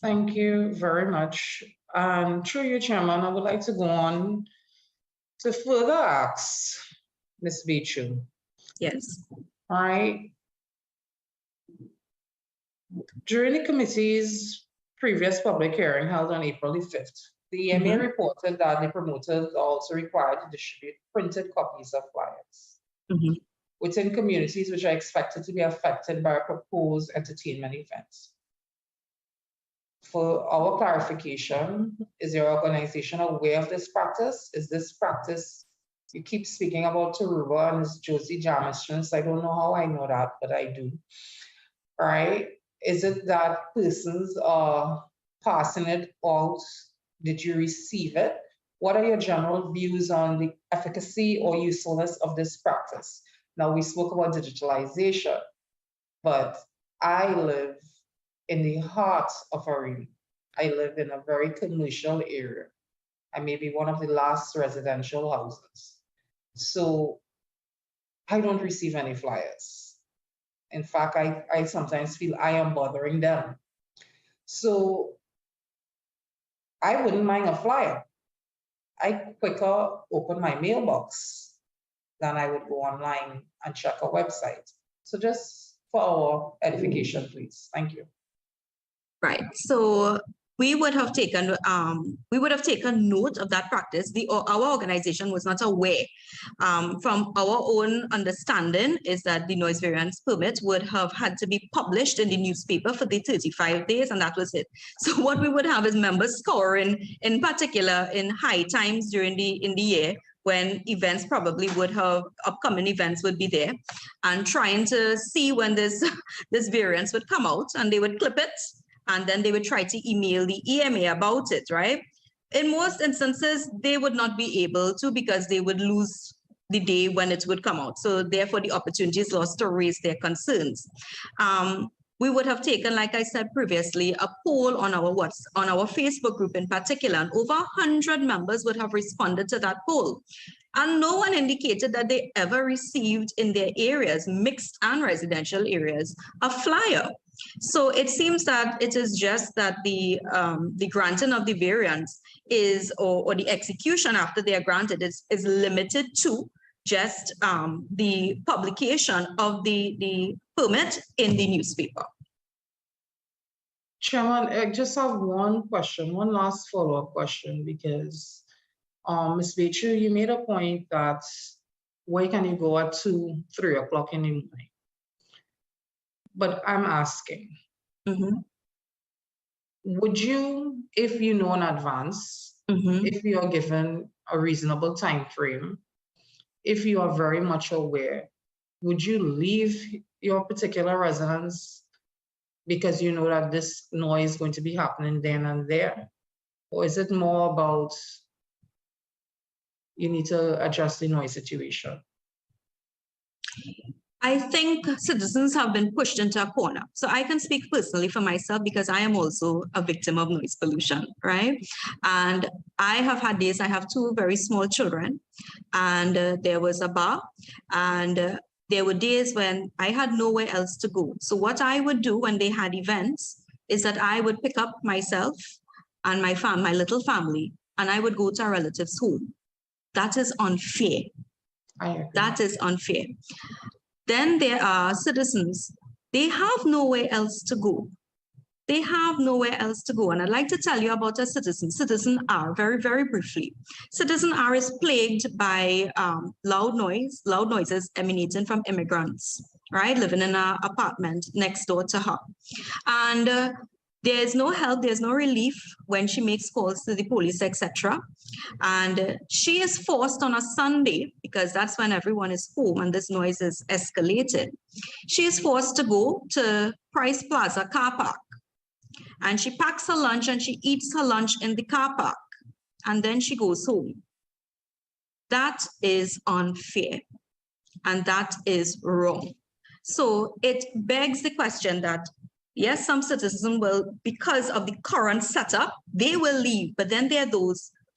Thank you very much. Through you, Chairman, I would like to go on to further ask Ms. Bechu. Yes. All right. During the committee's previous public hearing held on April the 5th, the EMA reported that the promoters are also required to distribute printed copies of flyers within communities which are expected to be affected by a proposed entertainment event. For our clarification, is your organization aware of this practice? Is this practice, you keep speaking about Taruba and it's Josie Jamison, I don't know how I know that, but I do. All right. Is it that persons are passing it out? Did you receive it? What are your general views on the efficacy or usefulness of this practice? Now, we spoke about digitalization, but I live in the heart of Arena. I live in a very commercial area. I may be one of the last residential houses. So I don't receive any flyers. In fact, I sometimes feel I am bothering them. So I wouldn't mind a flyer. I quicker open my mailbox than I would go online and check a website. So just for our edification, please. Thank you. Right. So we would have taken note of that practice. Our organization was not aware. From our own understanding is that the noise variance permit would have had to be published in the newspaper for the 35 days, and that was it. So what we would have is members scoring, in particular in high times during in the year, when events probably would have, upcoming events would be there, and trying to see when this variance would come out, and they would clip it, and then they would try to email the EMA about it, right? In most instances, they would not be able to because they would lose the day when it would come out. So therefore, the opportunity is lost to raise their concerns. We would have taken, like I said previously, a poll on our Facebook group in particular, and over 100 members would have responded to that poll. And no one indicated that they ever received in their areas, mixed and residential areas, a flyer. So it seems that it is just that the granting of the variance is, or the execution after they are granted is limited to just the publication of the permit in the newspaper. Chairman, I just have one question, one last follow-up question, because Ms. Bechu, you made a point that where can you go at 2, 3 o'clock in the morning? But I'm asking, would you, if you know in advance, if you are given a reasonable time frame, if you are very much aware, would you leave your particular residence because you know that this noise is going to be happening then and there? Or is it more about you need to adjust the noise situation? I think citizens have been pushed into a corner. So I can speak personally for myself because I am also a victim of noise pollution, right? And I have had days, I have 2 very small children, and there was a bar, and there were days when I had nowhere else to go. So what I would do when they had events is that I would pick up myself and my little family, and I would go to a relative's home. That is unfair. That is unfair. Then there are citizens, they have nowhere else to go. They have nowhere else to go. And I'd like to tell you about a citizen, Citizen R, very, very briefly. Citizen R is plagued by loud noises emanating from immigrants, right? Living in an apartment next door to her. And there's no help, there's no relief when she makes calls to the police, etc. And she is forced on a Sunday, because that's when everyone is home and this noise is escalated. She is forced to go to Price Plaza car park. And she packs her lunch and she eats her lunch in the car park. And then she goes home. That is unfair. And that is wrong. So it begs the question that yes, some citizens will, because of the current setup, they will leave, but then there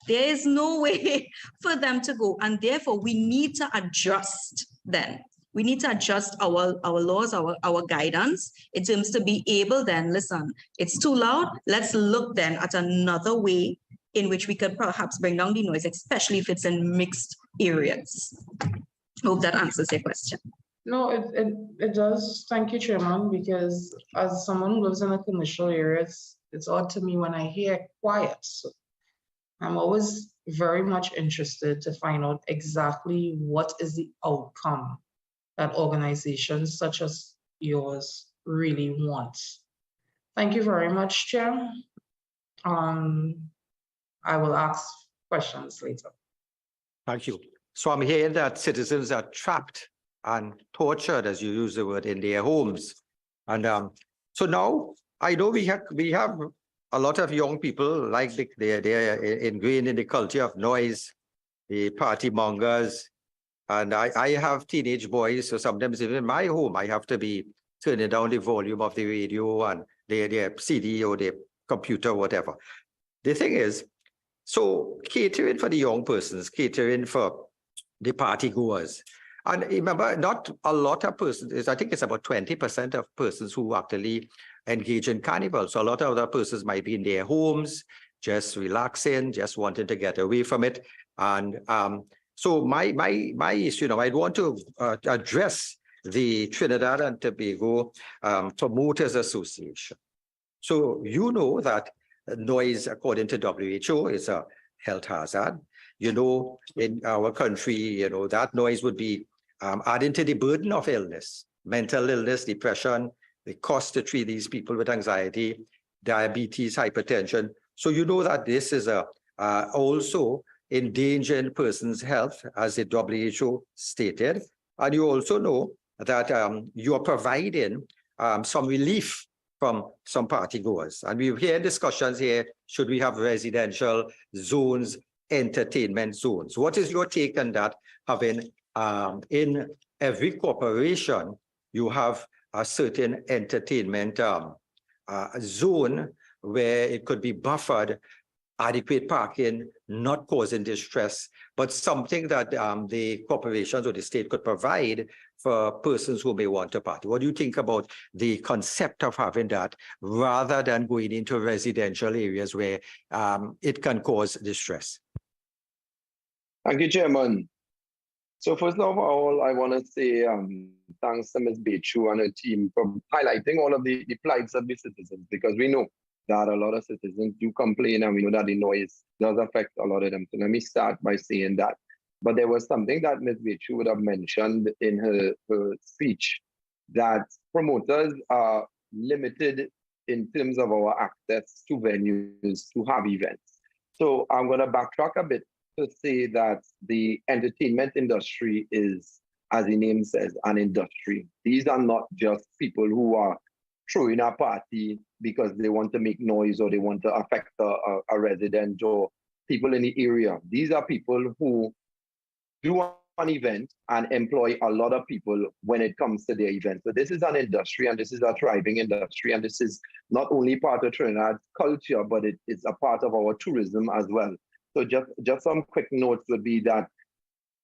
is no way for them to go. And therefore we need to adjust then. We need to adjust our laws, our guidance in terms to be able then, listen, it's too loud. Let's look then at another way in which we could perhaps bring down the noise, especially if it's in mixed areas. Hope that answers your question. No, it does. Thank you, Chairman, because as someone who lives in a commercial area, it's odd to me when I hear quiet. So I'm always very much interested to find out exactly what is the outcome that organizations such as yours really want. Thank you very much, Chair. I will ask questions later. Thank you. So I'm hearing that citizens are trapped and tortured, as you use the word, in their homes. And so now I know we have a lot of young people, like they're ingrained in the culture of noise, the party mongers. And I have teenage boys, so sometimes even in my home, I have to be turning down the volume of the radio and their CD or their computer, whatever. The thing is, so catering for the young persons, catering for the party goers. And remember, not a lot of persons, I think it's about 20% of persons who actually engage in Carnival. So a lot of other persons might be in their homes, just relaxing, just wanting to get away from it. And so my issue now, I'd want to address the Trinidad and Tobago Promoters Association. So you know that noise, according to WHO, is a health hazard. You know, in our country, you know, that noise would be adding to the burden of illness, mental illness, depression, the cost to treat these people with anxiety, diabetes, hypertension. So you know that this is also endangering persons' health, as the WHO stated. And you also know that you are providing some relief from some party goers. And we've heard discussions here, should we have residential zones, entertainment zones? What is your take on that, having in every corporation, you have a certain entertainment zone where it could be buffered, adequate parking, not causing distress, but something that the corporations or the state could provide for persons who may want to party. What do you think about the concept of having that rather than going into residential areas where it can cause distress? Thank you, Chairman. So first of all, I want to say thanks to Ms. Bechu and her team for highlighting all of the plights of the citizens, because we know that a lot of citizens do complain, and we know that the noise does affect a lot of them. So let me start by saying that. But there was something that Ms. Bechu would have mentioned in her speech, that promoters are limited in terms of our access to venues to have events. So I'm going to backtrack a bit to say that the entertainment industry is, as the name says, an industry. These are not just people who are throwing a party because they want to make noise or they want to affect a resident or people in the area. These are people who do an event and employ a lot of people when it comes to their event. So this is an industry, and this is a thriving industry, and this is not only part of Trinidad's culture, but it is a part of our tourism as well. So just some quick notes would be that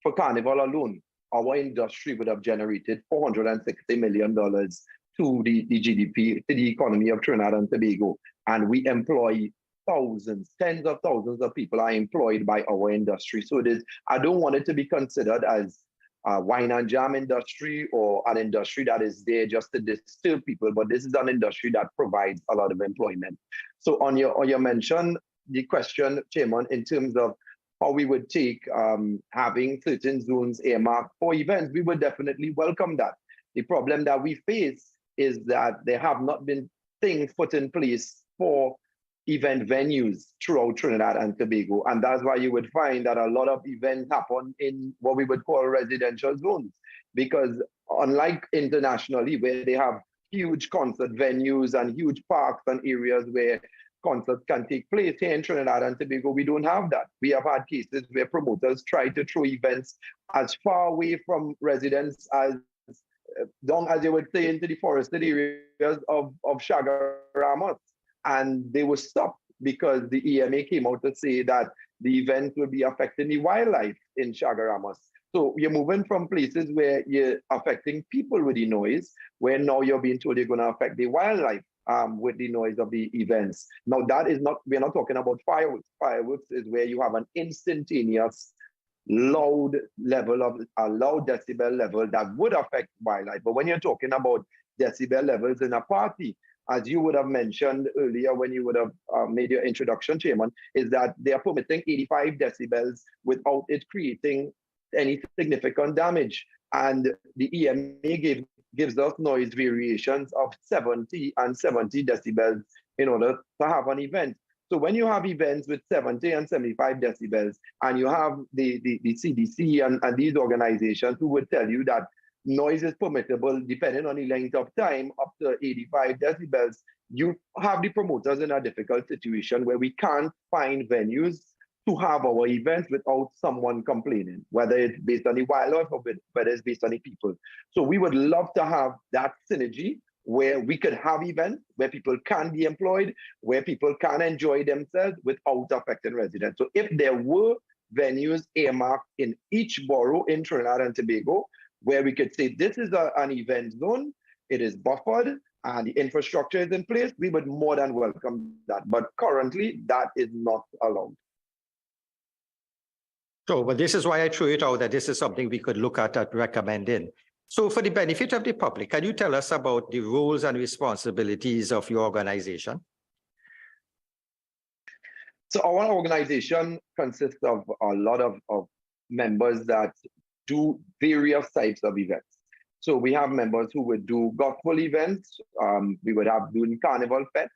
for Carnival alone, our industry would have generated $460 million to the GDP, to the economy of Trinidad and Tobago. And we employ thousands, tens of thousands of people are employed by our industry. So it is, I don't want it to be considered as a wine and jam industry or an industry that is there just to disturb people, but this is an industry that provides a lot of employment. So on your mention, the question, Chairman, in terms of how we would take having certain zones earmarked for events, we would definitely welcome that. The problem that we face is that there have not been things put in place for event venues throughout Trinidad and Tobago. And that's why you would find that a lot of events happen in what we would call residential zones. Because unlike internationally, where they have huge concert venues and huge parks and areas where concerts can take place, here in Trinidad and Tobago, we don't have that. We have had cases where promoters try to throw events as far away from residents as long as they would say into the forested areas of Chaguaramas. And they were stopped because the EMA came out to say that the event will be affecting the wildlife in Chaguaramas. So you're moving from places where you're affecting people with the noise, where now you're being told you're going to affect the wildlife with the noise of the events. Now that is not, we're not talking about fireworks. Fireworks is where you have an instantaneous loud level of a loud decibel level that would affect wildlife. But when you're talking about decibel levels in a party, as you would have mentioned earlier when you would have made your introduction, Chairman, is that they are permitting 85 decibels without it creating any significant damage. And the EMA gives us noise variations of 70 and 70 decibels in order to have an event. So when you have events with 70 and 75 decibels, and you have the CDC and these organizations who would tell you that noise is permissible depending on the length of time up to 85 decibels, you have the promoters in a difficult situation where we can't find venues to have our events without someone complaining, whether it's based on the wildlife or whether it's based on the people. So we would love to have that synergy where we could have events where people can be employed, where people can enjoy themselves without affecting residents. So if there were venues earmarked in each borough in Trinidad and Tobago, where we could say this is an event zone, it is buffered, and the infrastructure is in place, we would more than welcome that. But currently, that is not allowed. So, but this is why I threw it out that this is something we could look at recommending. So for the benefit of the public, can you tell us about the roles and responsibilities of your organization? So our organization consists of a lot of members that do various types of events. So we have members who would do gospel events. We would have doing carnival fests.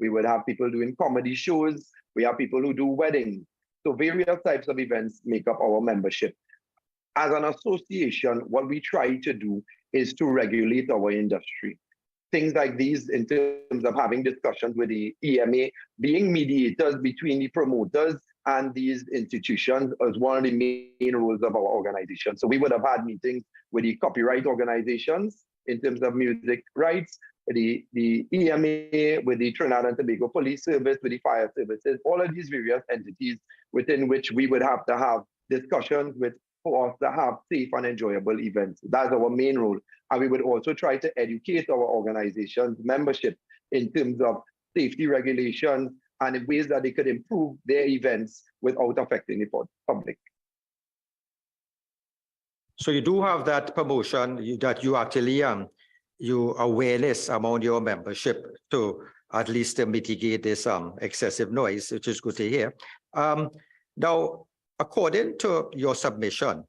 We would have people doing comedy shows. We have people who do weddings. So various types of events make up our membership. As an association, what we try to do is to regulate our industry. Things like these in terms of having discussions with the EMA, being mediators between the promoters and these institutions is one of the main roles of our organization. So we would have had meetings with the copyright organizations in terms of music rights, the EMA, with the Trinidad and Tobago Police Service, with the fire services, all of these various entities within which we would have to have discussions with for us to have safe and enjoyable events. That's our main role. And we would also try to educate our organization's membership in terms of safety regulations and in ways that they could improve their events without affecting the public. So you do have that promotion that you actually you awareness among your membership to at least mitigate this excessive noise, which is good to hear. Now, according to your submission,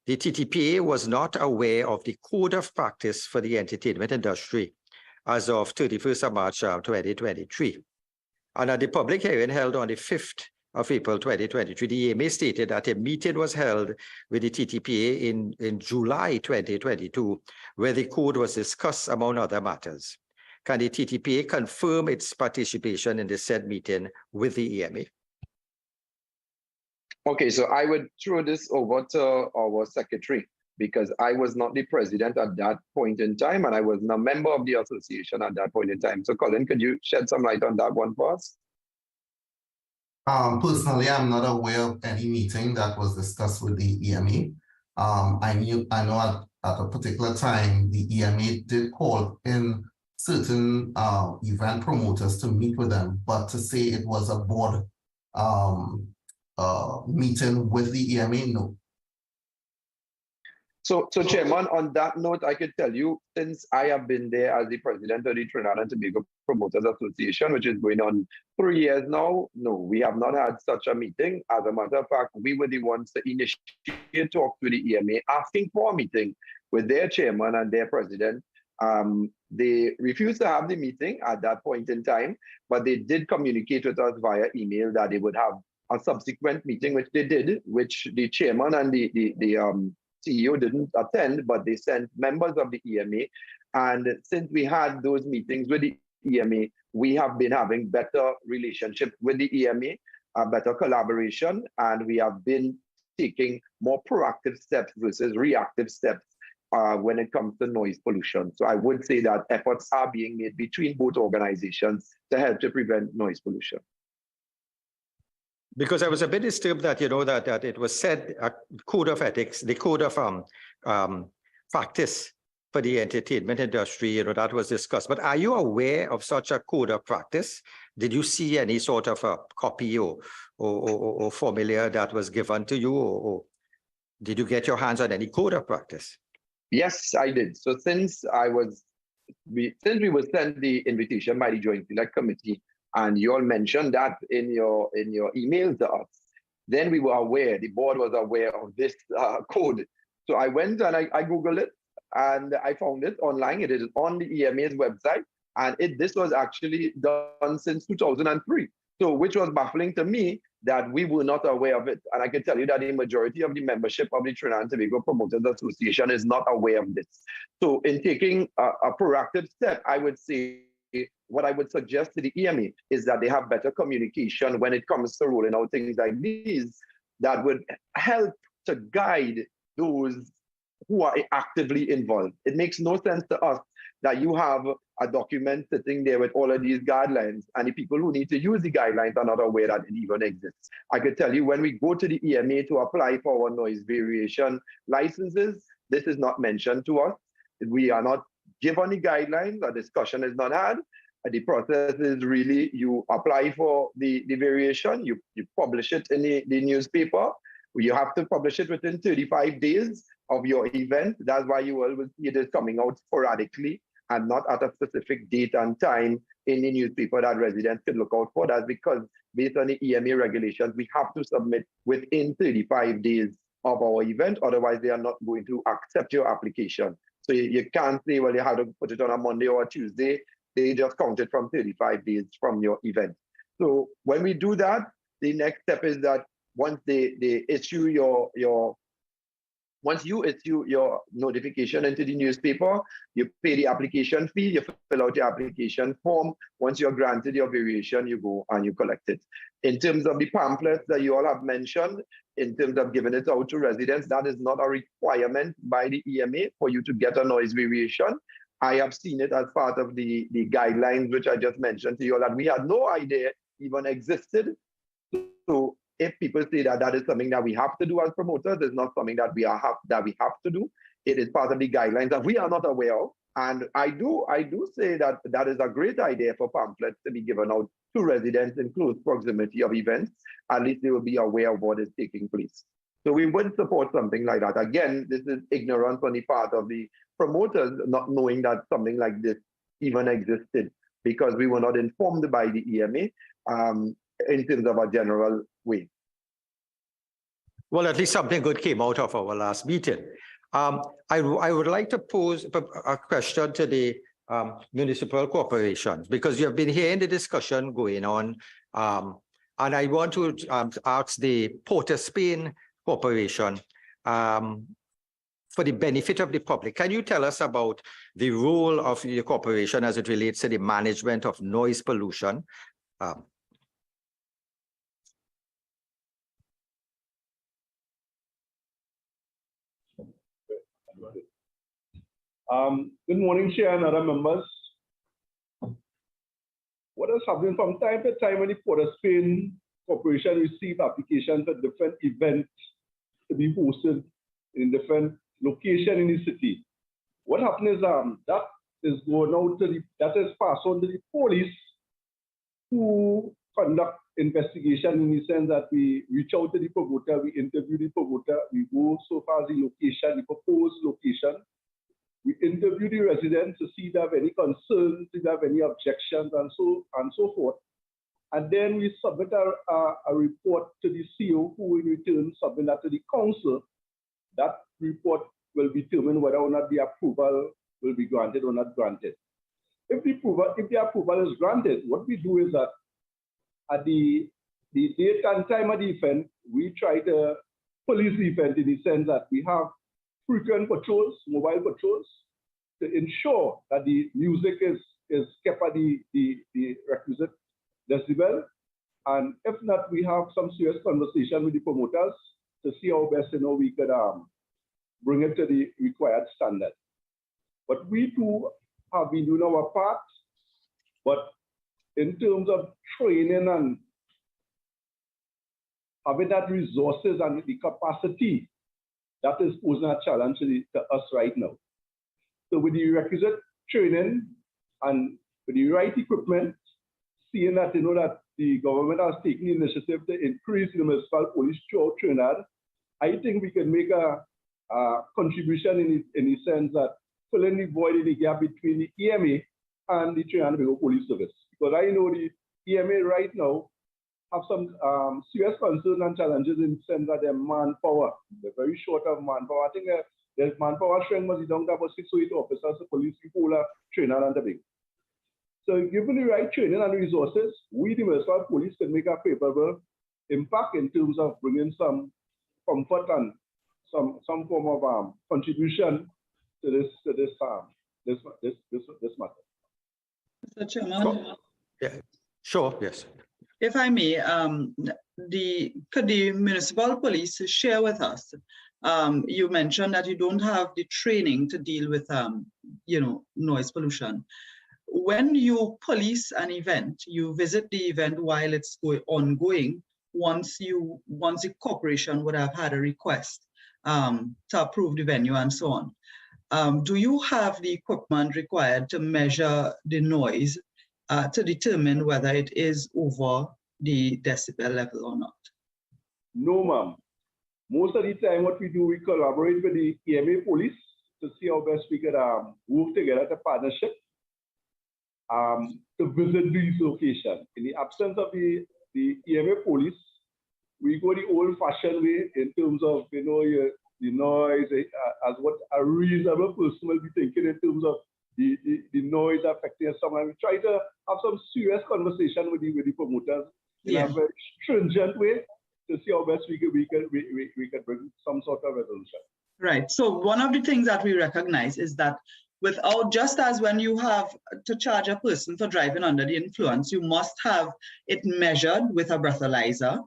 the TTPA was not aware of the code of practice for the entertainment industry as of 31st of March 2023. And at the public hearing held on the 5th of April 2023, the EMA stated that a meeting was held with the TTPA in July 2022, where the code was discussed among other matters. Can the TTPA confirm its participation in the said meeting with the EMA? Okay, so I would throw this over to our secretary because I was not the president at that point in time and I was not a member of the association at that point in time. So Colin, could you shed some light on that one for us? Personally, I'm not aware of any meeting that was discussed with the EMA. I know at a particular time, the EMA did call in certain event promoters to meet with them, but to say it was a board meeting with the EMA, no. So Chairman, on that note, I could tell you, since I have been there as the president of the Trinidad and Tobago Promoters Association, which is going on 3 years now, no, we have not had such a meeting. As a matter of fact, we were the ones to initiate talk to the EMA, asking for a meeting with their chairman and their president. They refused to have the meeting at that point in time, but they did communicate with us via email that they would have a subsequent meeting, which they did, which the chairman and the CEO didn't attend, but they sent members of the EMA. And since we had those meetings with the EMA, we have been having better relationship with the EMA, a better collaboration, and we have been taking more proactive steps versus reactive steps when it comes to noise pollution. So I would say that efforts are being made between both organizations to help to prevent noise pollution. Because I was a bit disturbed that, you know, that it was said a code of ethics, the code of practice for the entertainment industry, you know, that was discussed. But are you aware of such a code of practice? Did you see any sort of a copy or formula that was given to you, or did you get your hands on any code of practice? Yes, I did. So since we were sent the invitation by the Joint Select Committee, and you all mentioned that in your email to us, then we were aware, the board was aware of this code. So I went and I Googled it and I found it online. It is on the EMA's website. And this was actually done since 2003. So which was baffling to me that we were not aware of it. And I can tell you that the majority of the membership of the Trinidad and Tobago Promoters Association is not aware of this. So in taking a proactive step, I would say, what I would suggest to the EMA is that they have better communication when it comes to rolling out things like these that would help to guide those who are actively involved. It makes no sense to us that you have a document sitting there with all of these guidelines and the people who need to use the guidelines are not aware that it even exists. I could tell you when we go to the EMA to apply for our noise variation licenses, this is not mentioned to us. We are not given the guidelines, a discussion is not had. The process is really you apply for the variation, you publish it in the newspaper. You have to publish it within 35 days of your event. That's why you always see it is coming out sporadically and not at a specific date and time in the newspaper that residents can look out for. That's because based on the EMA regulations, we have to submit within 35 days of our event. Otherwise, they are not going to accept your application. So you can't say, well, you have to put it on a Monday or a Tuesday. They just count it from 35 days from your event. So when we do that, the next step is that once they issue once you issue your notification into the newspaper, you pay the application fee, you fill out your application form. Once you're granted your variation, you go and you collect it. In terms of the pamphlets that you all have mentioned, in terms of giving it out to residents, that is not a requirement by the EMA for you to get a noise variation. I have seen it as part of the guidelines, which I just mentioned to you all that we had no idea even existed. So if people say that that is something that we have to do as promoters, it's not something that we have to do. It is part of the guidelines that we are not aware of. And I do say that that is a great idea for pamphlets to be given out to residents in close proximity of events. At least they will be aware of what is taking place. So we would support something like that. Again, this is ignorance on the part of the promoters, not knowing that something like this even existed, because we were not informed by the EMA in terms of a general way. Well, at least something good came out of our last meeting. I would like to pose a question to the municipal corporations, because you have been hearing the discussion going on. And I want to ask the Port of Spain Corporation, for the benefit of the public, can you tell us about the role of the corporation as it relates to the management of noise pollution? Good morning, Chair and other members. What is happening from time to time when the Port of Spain Corporation receive applications for different events to be hosted in different locations in the city? What happens is that is going out to that is passed on to the police, who conduct investigation in the sense that we reach out to the promoter, we interview the promoter, we go so far as the location, the proposed location. We interview the residents to see if they have any concerns, if they have any objections, and so forth. And then we submit a report to the CO, who in return submit that to the council. That report will determine whether or not the approval will be granted or not granted. If the approval is granted, what we do is that at the date and time of the event, we try to police the event in the sense that we have frequent patrols, mobile patrols, to ensure that the music is kept at the requisite decibel. And if not, we have some serious conversation with the promoters to see how best we could bring it to the required standard. But we too have been doing our part, but in terms of training and having that resources and the capacity, that is posing a challenge to us right now. So with the requisite training and with the right equipment, seeing that that the government has taken the initiative to increase the municipal police throughout Trinidad, I think we can make a contribution in the sense that filling the void in the gap between the EMA and the Trinidad and Tobago Police Service. Because I know the EMA right now have some serious concerns and challenges in the sense that their manpower, they're very short of manpower. I think their manpower strength must be down to about 6 or 8 officers to police the whole Trinidad and Tobago. So given the right training and resources, we the municipal police can make a favorable impact in terms of bringing some comfort and some form of contribution to this matter. Mr. Chairman. Yeah, sure, yes. If I may, could the municipal police share with us? You mentioned that you don't have the training to deal with, noise pollution. When you police an event, you visit the event while it's ongoing. Once the corporation would have had a request to approve the venue and so on. Do you have the equipment required to measure the noise to determine whether it is over the decibel level or not? No, ma'am. Most of the time, what we do, we collaborate with the EMA police to see how best we could work together to partnership to visit these locations. In the absence of the EMA police, we go the old-fashioned way in terms of the noise, as what a reasonable person will be thinking in terms of the noise affecting someone. We try to have some serious conversation with the promoters in a very stringent way to see how best we could bring some sort of resolution. Right. So one of the things that we recognize is that just as when you have to charge a person for driving under the influence, you must have it measured with a breathalyzer.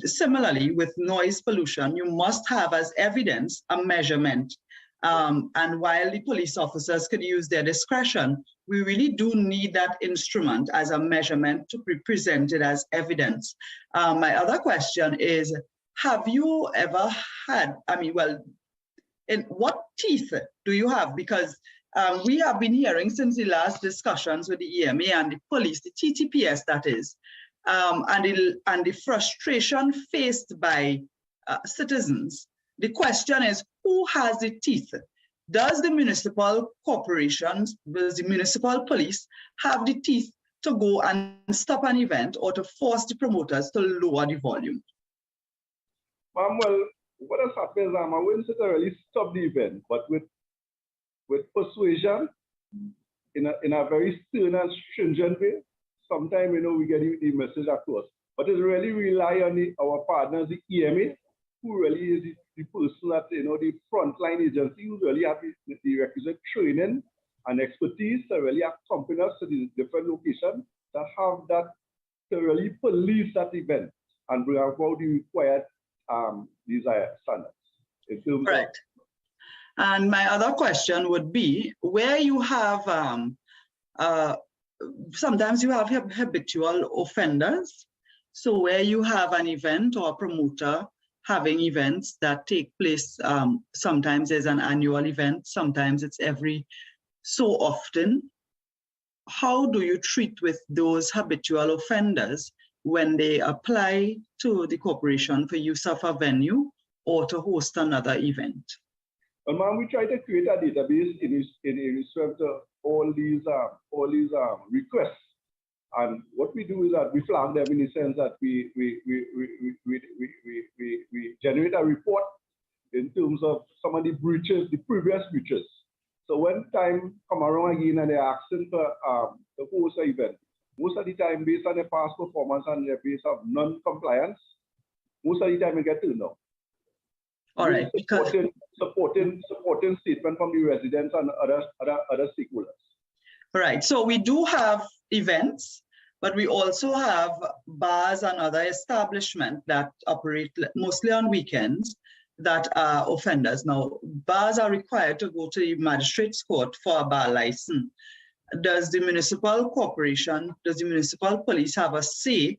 Similarly, with noise pollution, you must have as evidence a measurement. And while the police officers could use their discretion, we really do need that instrument as a measurement to be presented as evidence. My other question is, have you ever had, in what teeth do you have? Because we have been hearing since the last discussions with the EMA and the police, the TTPS that is, and the frustration faced by citizens. The question is, who has the teeth? Does the municipal corporations, does the municipal police have the teeth to go and stop an event or to force the promoters to lower the volume? Well, what has happened is I wouldn't say to really stop the event, but with persuasion, in a very stern and stringent way, sometimes, we get the message across. But it really rely on our partners, the EMA, who really is the person that, the frontline agency who really have the requisite training and expertise to really accompany us to the different locations that have that to really police that event and bring about the required desired standards. Right. And my other question would be, where you have, sometimes you have habitual offenders. So where you have an event or a promoter having events that take place, sometimes there's an annual event, sometimes it's every so often. How do you treat with those habitual offenders when they apply to the corporation for use of a venue or to host another event? Well, ma'am, we try to create a database in respect to all these requests. And what we do is that we flag them in the sense that we generate a report in terms of some of the breaches, the previous breaches. So when time come around again and they're asking for the host event, most of the time based on their past performance and their base of non-compliance, most of the time we get turned down. All right, because supporting statement from the residents and other stakeholders. All right, so we do have events, but we also have bars and other establishments that operate mostly on weekends that are offenders. Now, bars are required to go to the magistrate's court for a bar license. Does the municipal corporation, does the municipal police have a say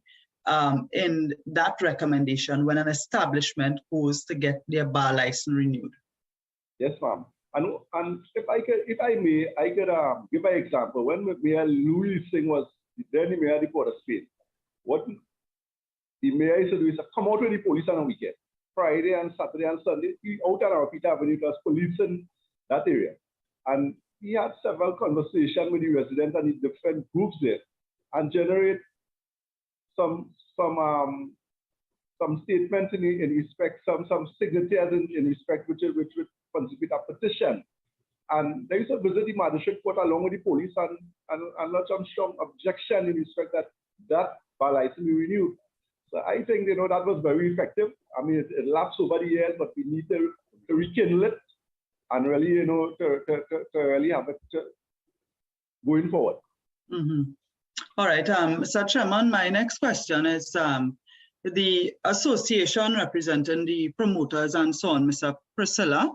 in that recommendation when an establishment goes to get their bar license renewed? Yes, ma'am. And if I may, I could give an example. When Mayor Louis Singh was then the mayor of the Port of Spain, what the mayor used to do is to come out with the police on a weekend, Friday and Saturday and Sunday, out on our Peter Avenue, was policing that area. And he had several conversations with the residents and the different groups there and generate some statements in respect, some signatures in respect which would constitute a petition. And they used to visit the magistrate court along with the police and lodge some strong objection in respect that bar license be renewed. So I think that was very effective. I mean, it lapsed over the years, but we need to rekindle it and really, to really have it going forward. Mm-hmm. All right, Mr. Chairman, my next question is the association representing the promoters and so on, Mr. Priscilla.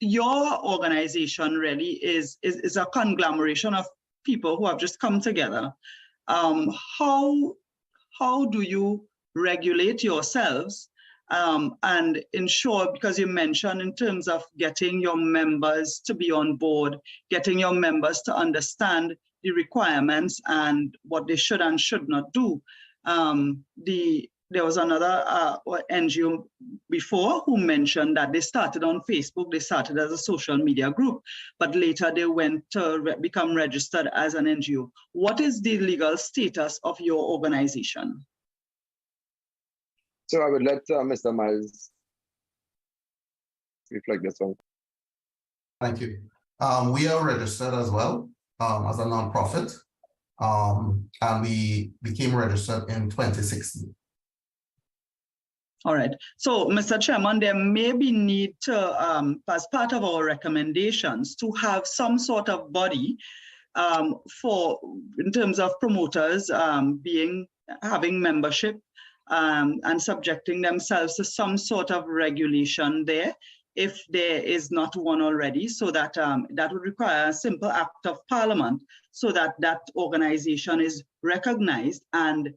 Your organization really is a conglomeration of people who have just come together. How do you regulate yourselves and ensure, because you mentioned in terms of getting your members to be on board, getting your members to understand the requirements and what they should and should not do. There was another NGO before who mentioned that they started on Facebook, they started as a social media group, but later they went to become registered as an NGO. What is the legal status of your organization? So I would let Mr. Miles reflect this one. Thank you. We are registered as well as a nonprofit, and we became registered in 2016. All right. So, Mr. Chairman, there may be need to, as part of our recommendations, to have some sort of body in terms of promoters having membership and subjecting themselves to some sort of regulation there, if there is not one already, so that that would require a simple act of parliament, so that that organization is recognized and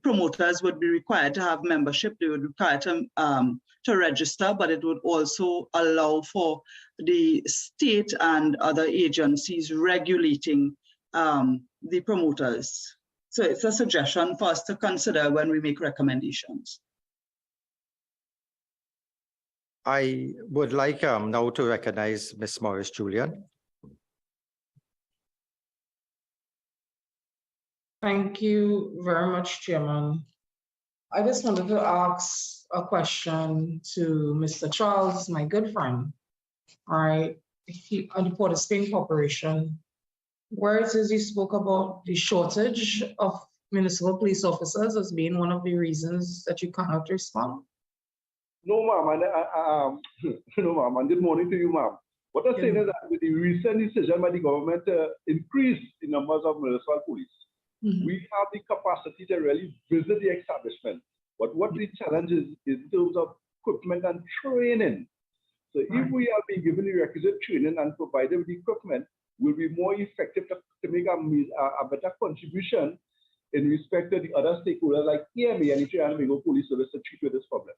promoters would be required to have membership. They would be required to register, but it would also allow for the state and other agencies regulating the promoters. So it's a suggestion for us to consider when we make recommendations. I would like now to recognize Ms. Morris Julian. Thank you very much, Chairman. I just wanted to ask a question to Mr. Charles, my good friend. All right, on the Port of Spain Corporation, where it says he spoke about the shortage of municipal police officers as being one of the reasons that you cannot respond. No, ma'am, no, ma'am, and good morning to you, ma'am. What I'm saying is that with the recent decision by the government to increase the numbers of municipal police, we have the capacity to really visit the establishment. But what the challenge is in terms of equipment and training. So if we are being given the requisite training and provided with the equipment, we'll be more effective to make a better contribution in respect to the other stakeholders like EMA and the Carnival Police Service to treat with this problem.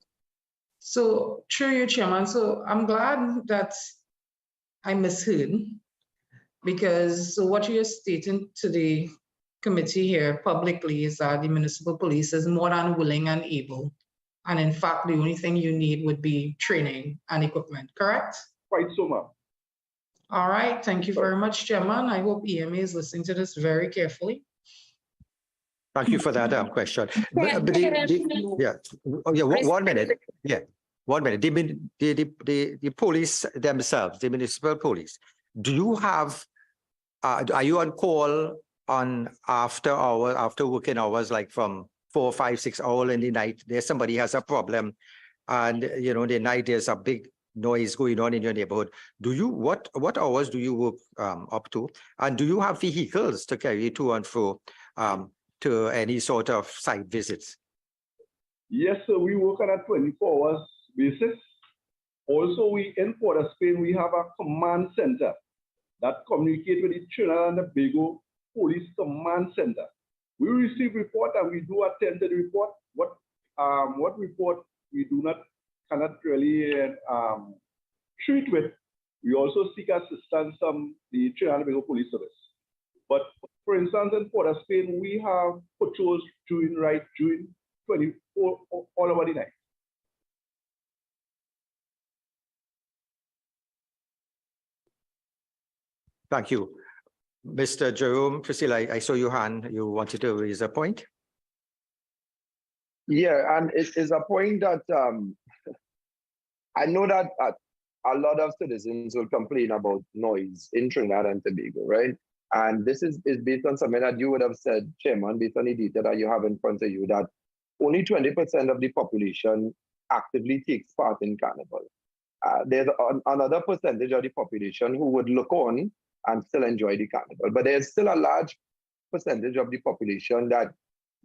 So, through you, Chairman, so I'm glad that I misheard, because what you're stating to the committee here publicly is that the municipal police is more than willing and able. And in fact, the only thing you need would be training and equipment, correct? Quite so, ma'am. All right, thank you very much, Chairman. I hope EMA is listening to this very carefully. Thank you for that question. Yeah, 1 minute. Yeah, 1 minute. The police themselves, the municipal police, do you have, are you on call on after working hours, like from 4, 5, 6 hours in the night? There's somebody has a problem and, you know, the night there's a big noise going on in your neighborhood. Do you, what hours do you work up to? And do you have vehicles to carry to and fro to any sort of site visits? Yes, sir, we work on a 24 hours basis. Also, in Port of Spain, we have a command center that communicates with the Trinidad and Tobago Police Command Center. We receive report and we do attend to the report. What report we cannot really treat with. We also seek assistance from the Trinidad and Tobago Police Service. But for instance, in Port of Spain, we have patrols during 24 all over the night. Thank you. Mr. Jerome, Priscilla, I saw your hand. You wanted to raise a point? Yeah, and it is a point that I know that a lot of citizens will complain about noise in Trinidad and Tobago, right? And this is based on something that you would have said, Chairman, based on the data that you have in front of you, that only 20% of the population actively takes part in Carnival. There's another percentage of the population who would look on and still enjoy the Carnival. But there's still a large percentage of the population that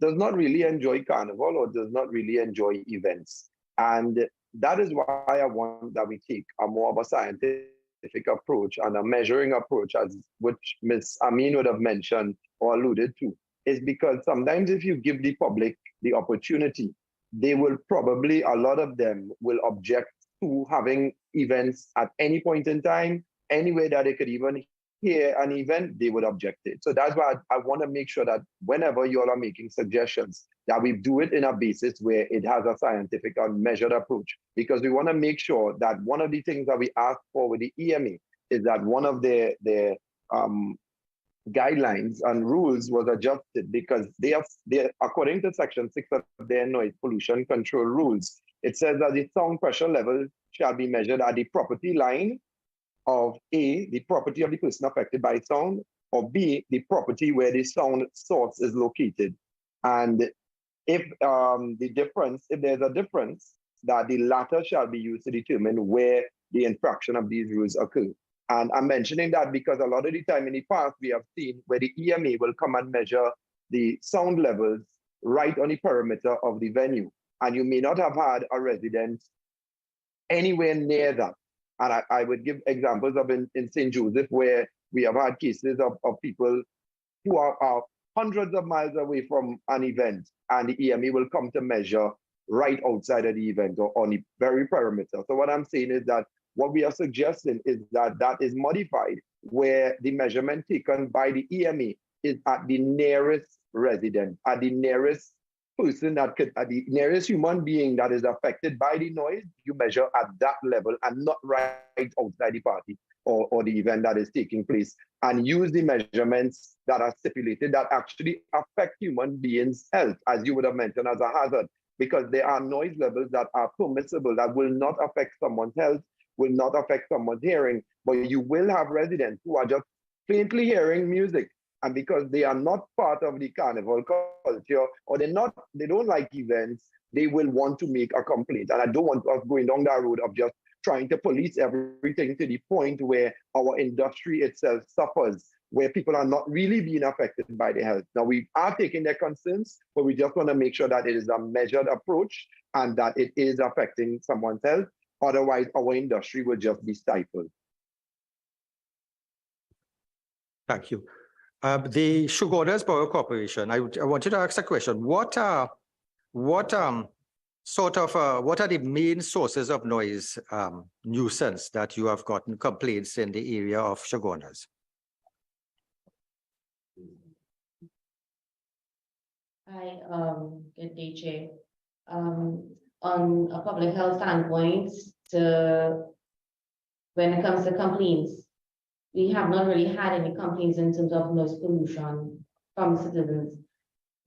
does not really enjoy Carnival or does not really enjoy events. And that is why I want that we take a more of a scientific approach and a measuring approach, as which Ms. Amin would have mentioned or alluded to, is because sometimes if you give the public the opportunity, they will probably, a lot of them will object to having events at any point in time, anywhere that they could even hear an event, they would object it. So that's why I want to make sure that whenever you all are making suggestions, that we do it in a basis where it has a scientific and measured approach, because we want to make sure that one of the things that we ask for with the EMA is that one of their guidelines and rules was adjusted, because they according to Section 6 of their noise pollution control rules, it says that the sound pressure level shall be measured at the property line of A, the property of the person affected by sound, or B, the property where the sound source is located. And if there's a difference, that the latter shall be used to determine where the infraction of these rules occur. And I'm mentioning that because a lot of the time in the past, we have seen where the EMA will come and measure the sound levels right on the perimeter of the venue. And you may not have had a resident anywhere near that. And I would give examples of in St. Joseph, where we have had cases of people who are hundreds of miles away from an event, and the EMA will come to measure right outside of the event or on the very perimeter. So what I'm saying is that what we are suggesting is that that is modified, where the measurement taken by the EMA is at the nearest resident, at the nearest person that could, the nearest human being that is affected by the noise, you measure at that level and not right outside the party or the event that is taking place, and use the measurements that are stipulated that actually affect human beings' health, as you would have mentioned as a hazard, because there are noise levels that are permissible that will not affect someone's health, will not affect someone's hearing, but you will have residents who are just faintly hearing music, and because they are not part of the carnival culture, or they don't like events, they will want to make a complaint. And I don't want us going down that road of just trying to police everything to the point where our industry itself suffers, where people are not really being affected by their health. Now, we are taking their concerns, but we just want to make sure that it is a measured approach and that it is affecting someone's health. Otherwise, our industry will just be stifled. Thank you. The Shoguners Borough Corporation, I wanted to ask a question. What are the main sources of noise nuisance that you have gotten complaints in the area of Shoguners? Hi, good day, Chair. On a public health standpoint, when it comes to complaints, we have not really had any complaints in terms of noise pollution from citizens.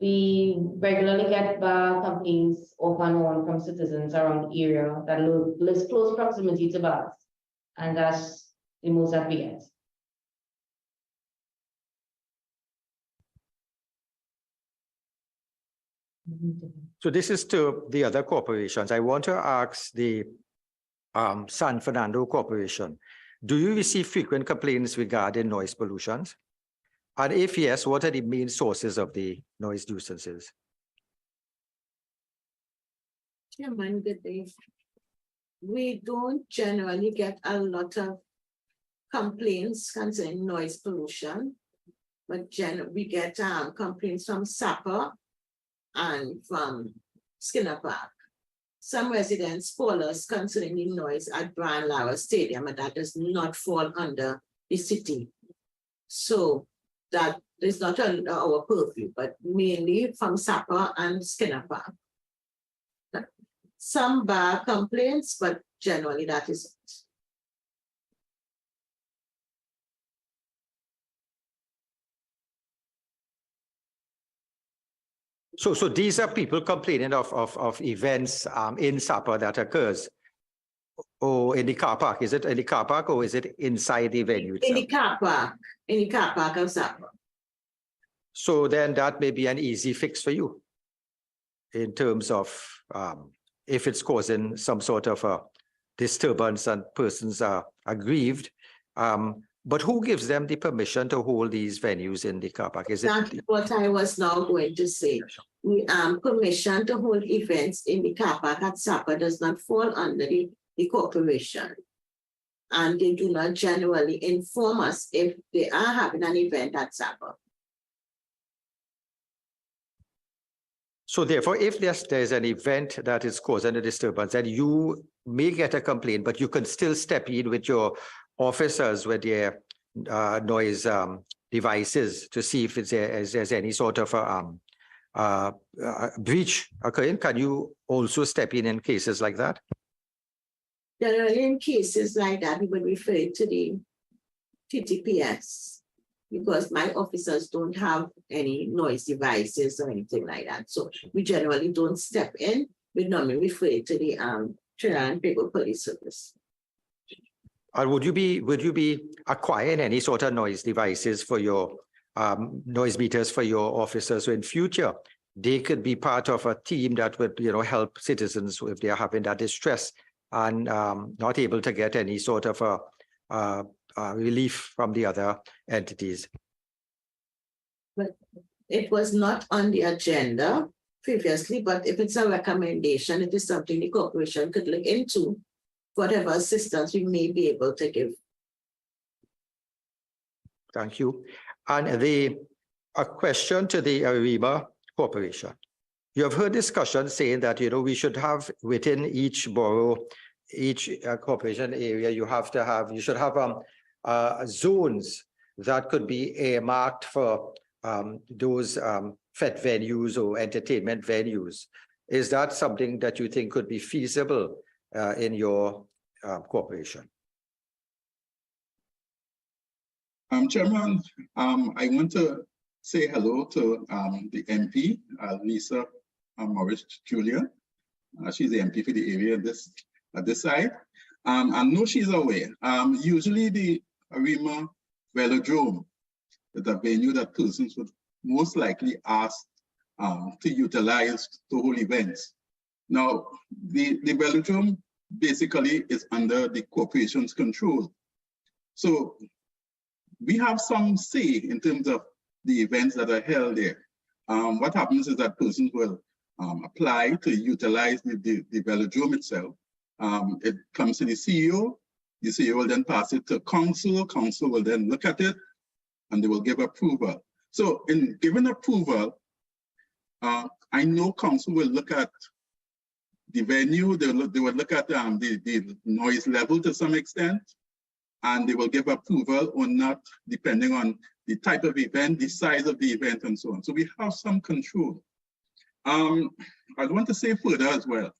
We regularly get complaints off and on from citizens around the area that lives close proximity to bars, and that's the most that we get. So this is to the other corporations. I want to ask the San Fernando Corporation, do you receive frequent complaints regarding noise pollution? And if yes, what are the main sources of the noise nuisances? Chairman, good day. We don't generally get a lot of complaints concerning noise pollution, but we get complaints from SAPA and from Skinner Park. Some residents call us concerning the noise at Brian Lara Stadium, and that does not fall under the city. So that is not under our purview, but mainly from SAPA and Skinner Park. Some bar complaints, but generally that is it. So these are people complaining of events in SAPA that occurs, or in the car park. Is it in the car park or is it inside the venue itself? In the car park of SAPA. So then that may be an easy fix for you in terms of if it's causing some sort of a disturbance and persons are aggrieved. But who gives them the permission to hold these venues in the car park? Is That's what I was now going to say. Permission to hold events in the car park at SAPA does not fall under the corporation. And they do not generally inform us if they are having an event at SAPA. So therefore, if there's an event that is causing a disturbance, then you may get a complaint, but you can still step in with your officers with their noise devices to see if there's any sort of a breach occurring. Can you also step in cases like that? Generally, in cases like that, we would refer it to the TTPS because my officers don't have any noise devices or anything like that. So we generally don't step in. We normally refer it to the Trinidad and Tobago Police Service. Or would you be acquiring any sort of noise devices for your noise meters for your officers? So in future, they could be part of a team that would help citizens if they are having that distress and not able to get any sort of relief from the other entities. But it was not on the agenda previously, but if it's a recommendation, it is something the corporation could look into. Whatever assistance we may be able to give. Thank you. And a question to the EMA Corporation. You have heard discussion saying that we should have within each borough, each corporation area, you should have zones that could be earmarked for those fet venues or entertainment venues. Is that something that you think could be feasible in your corporation? Chairman, I want to say hello to the MP, Lisa Morris Julia. She's the MP for the area at this side. I know she's aware. Usually the Arima Velodrome is a venue that persons would most likely ask to utilize to hold events. Now, the velodrome basically is under the corporation's control. So we have some say in terms of the events that are held there. What happens is that persons will apply to utilize the velodrome itself. It comes to the CEO will then pass it to council will then look at it, and they will give approval. So in giving approval, I know council will look at the venue, they will look at the noise level to some extent, and they will give approval or not, depending on the type of event, the size of the event, and so on. So we have some control. I want to say further as well.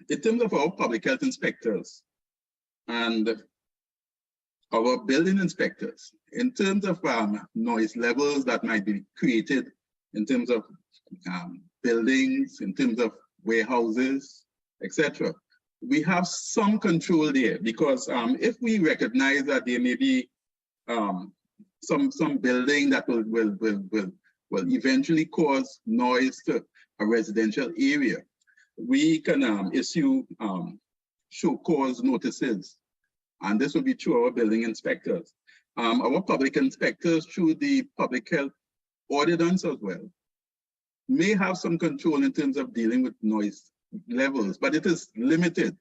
In terms of our public health inspectors and our building inspectors, in terms of noise levels that might be created in terms of buildings, in terms of warehouses, etc., we have some control there, because if we recognize that there may be some building that will eventually cause noise to a residential area, we can issue show cause notices, and this will be through our building inspectors. Our public inspectors, through the public health ordinance as well, may have some control in terms of dealing with noise levels, but it is limited.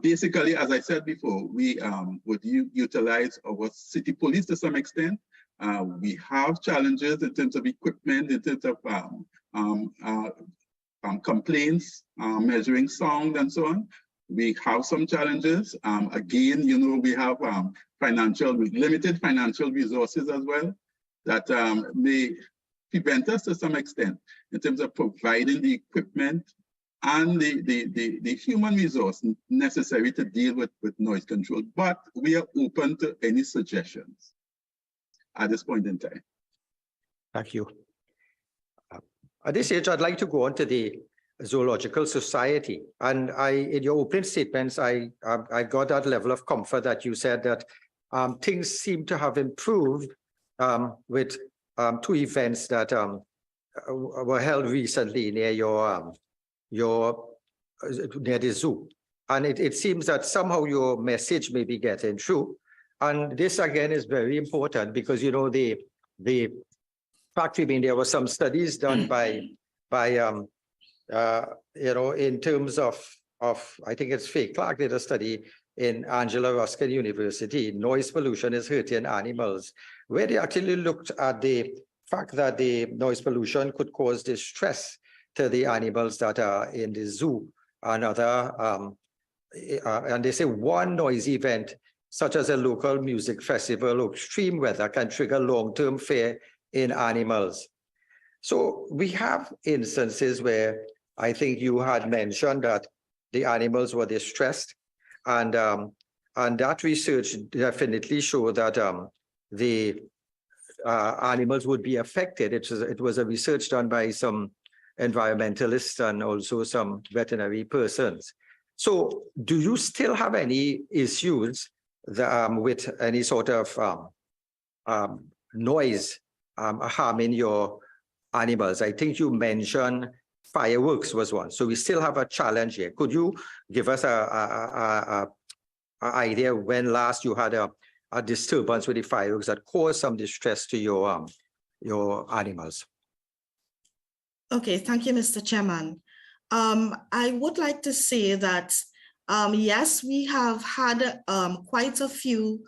Basically, as I said before, we would utilize our city police to some extent. We have challenges in terms of equipment, in terms of complaints, measuring sound and so on. We have some challenges. Again, you know, we have limited financial resources as well that may prevent us to some extent in terms of providing the equipment and the human resource necessary to deal with noise control. But we are open to any suggestions at this point in time. Thank you. At this stage, I'd like to go on to the Zoological Society. And in your opening statements, I got that level of comfort that you said that things seem to have improved with two events that were held recently near near the zoo. And it seems that somehow your message may be getting through. And this again is very important because, you know, the fact remains there were some studies done by you know, in terms of I think it's Faye Clark did a study in Angela Ruskin University, noise pollution is hurting animals, where they actually looked at the fact that the noise pollution could cause distress to the animals that are in the zoo and other, and they say one noisy event, such as a local music festival or extreme weather, can trigger long-term fear in animals. So we have instances where I think you had mentioned that the animals were distressed, and that research definitely showed that the animals would be affected. It was a research done by some environmentalists and also some veterinary persons. So do you still have any issues with any sort of noise harming your animals? I think you mentioned fireworks was one. So we still have a challenge here. Could you give us a idea when last you had a disturbance with the fireworks that caused some distress to your animals? Okay, thank you, Mr. Chairman. I would like to say that, yes, we have had quite a few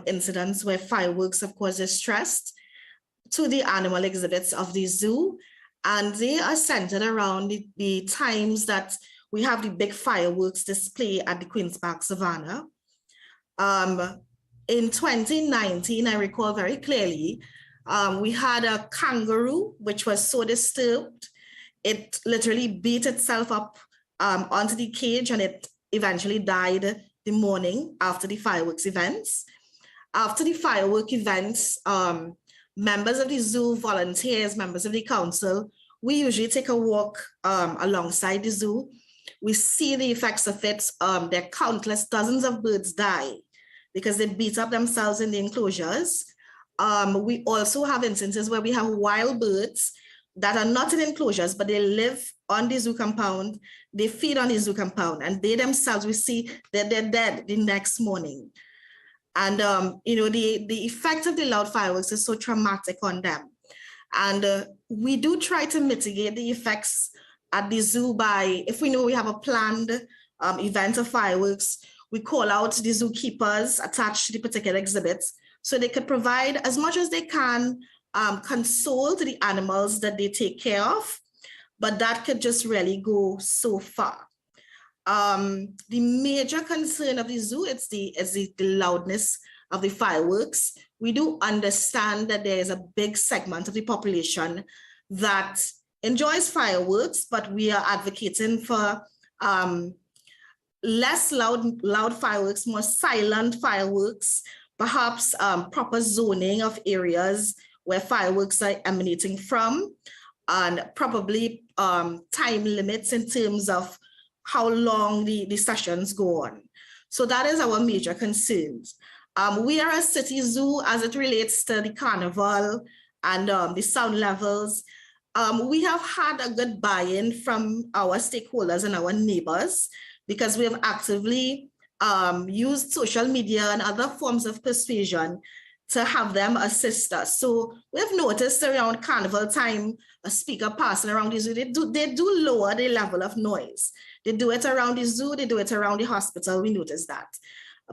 incidents where fireworks have caused distress to the animal exhibits of the zoo, and they are centered around the times that we have the big fireworks display at the Queen's Park Savannah. in 2019, I recall very clearly, we had a kangaroo which was so disturbed, it literally beat itself up onto the cage, and it eventually died the morning after the fireworks events. After the firework events, members of the zoo, volunteers, members of the council, we usually take a walk alongside the zoo. We see the effects of it. There are countless dozens of birds die because they beat up themselves in the enclosures. We also have instances where we have wild birds that are not in enclosures, but they live on the zoo compound, they feed on the zoo compound, and they themselves, we see that they're dead the next morning. And you know, the effect of the loud fireworks is so traumatic on them. And we do try to mitigate the effects at the zoo by, if we know we have a planned event of fireworks, we call out the zookeepers attached to the particular exhibits so they could provide as much as they can console to the animals that they take care of, but that could just really go so far. The major concern of the zoo is the loudness of the fireworks. We do understand that there is a big segment of the population that enjoys fireworks, but we are advocating for less loud fireworks, more silent fireworks, perhaps proper zoning of areas where fireworks are emanating from, and probably time limits in terms of how long the sessions go on. So that is our major concerns. We are a city zoo as it relates to the Carnival and the sound levels. We have had a good buy-in from our stakeholders and our neighbors because we have actively used social media and other forms of persuasion to have them assist us. So we've noticed around Carnival time, a speaker passing around the zoo, they do lower the level of noise. They do it around the zoo, they do it around the hospital, we noticed that.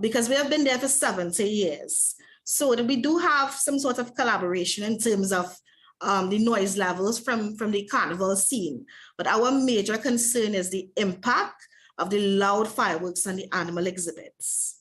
Because we have been there for 70 years. So we do have some sort of collaboration in terms of the noise levels from the Carnival scene. But our major concern is the impact of the loud fireworks on the animal exhibits.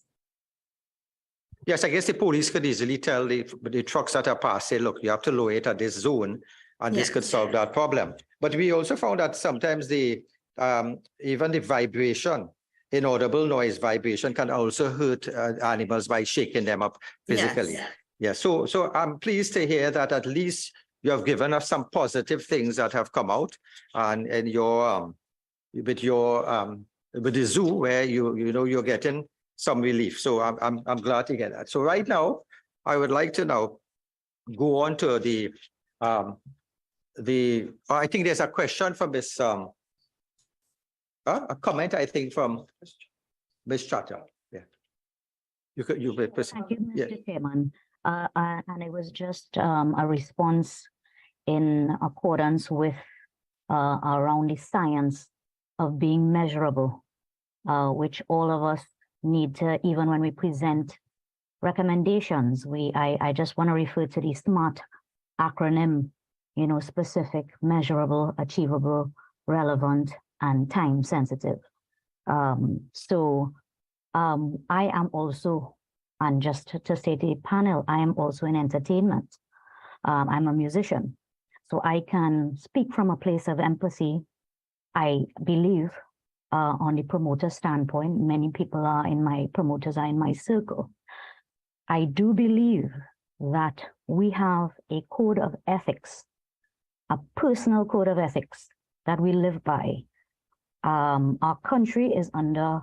Yes, I guess the police could easily tell the trucks that are passing, look, you have to lower it at this zone, and this could solve that problem. But we also found that sometimes even the vibration, inaudible noise vibration, can also hurt animals by shaking them up physically. Yes. Yeah. So I'm pleased to hear that at least you have given us some positive things that have come out, and with the zoo where you're getting some relief. So I'm glad to get that. So right now, I would like to now go on to I think there's a question from Miss a comment, I think, from Ms. Chatter. Yeah. You may proceed. Thank you, Mr. Chairman. And it was just a response in accordance with around the science of being measurable, which all of us need to, even when we present recommendations, I just want to refer to the SMART acronym, specific, measurable, achievable, relevant, and time sensitive. So I am also, and just to say to the panel, I am also in entertainment. I'm a musician, so I can speak from a place of empathy. I believe on the promoter standpoint, many people promoters are in my circle. I do believe that we have a code of ethics, a personal code of ethics that we live by. Our country is under,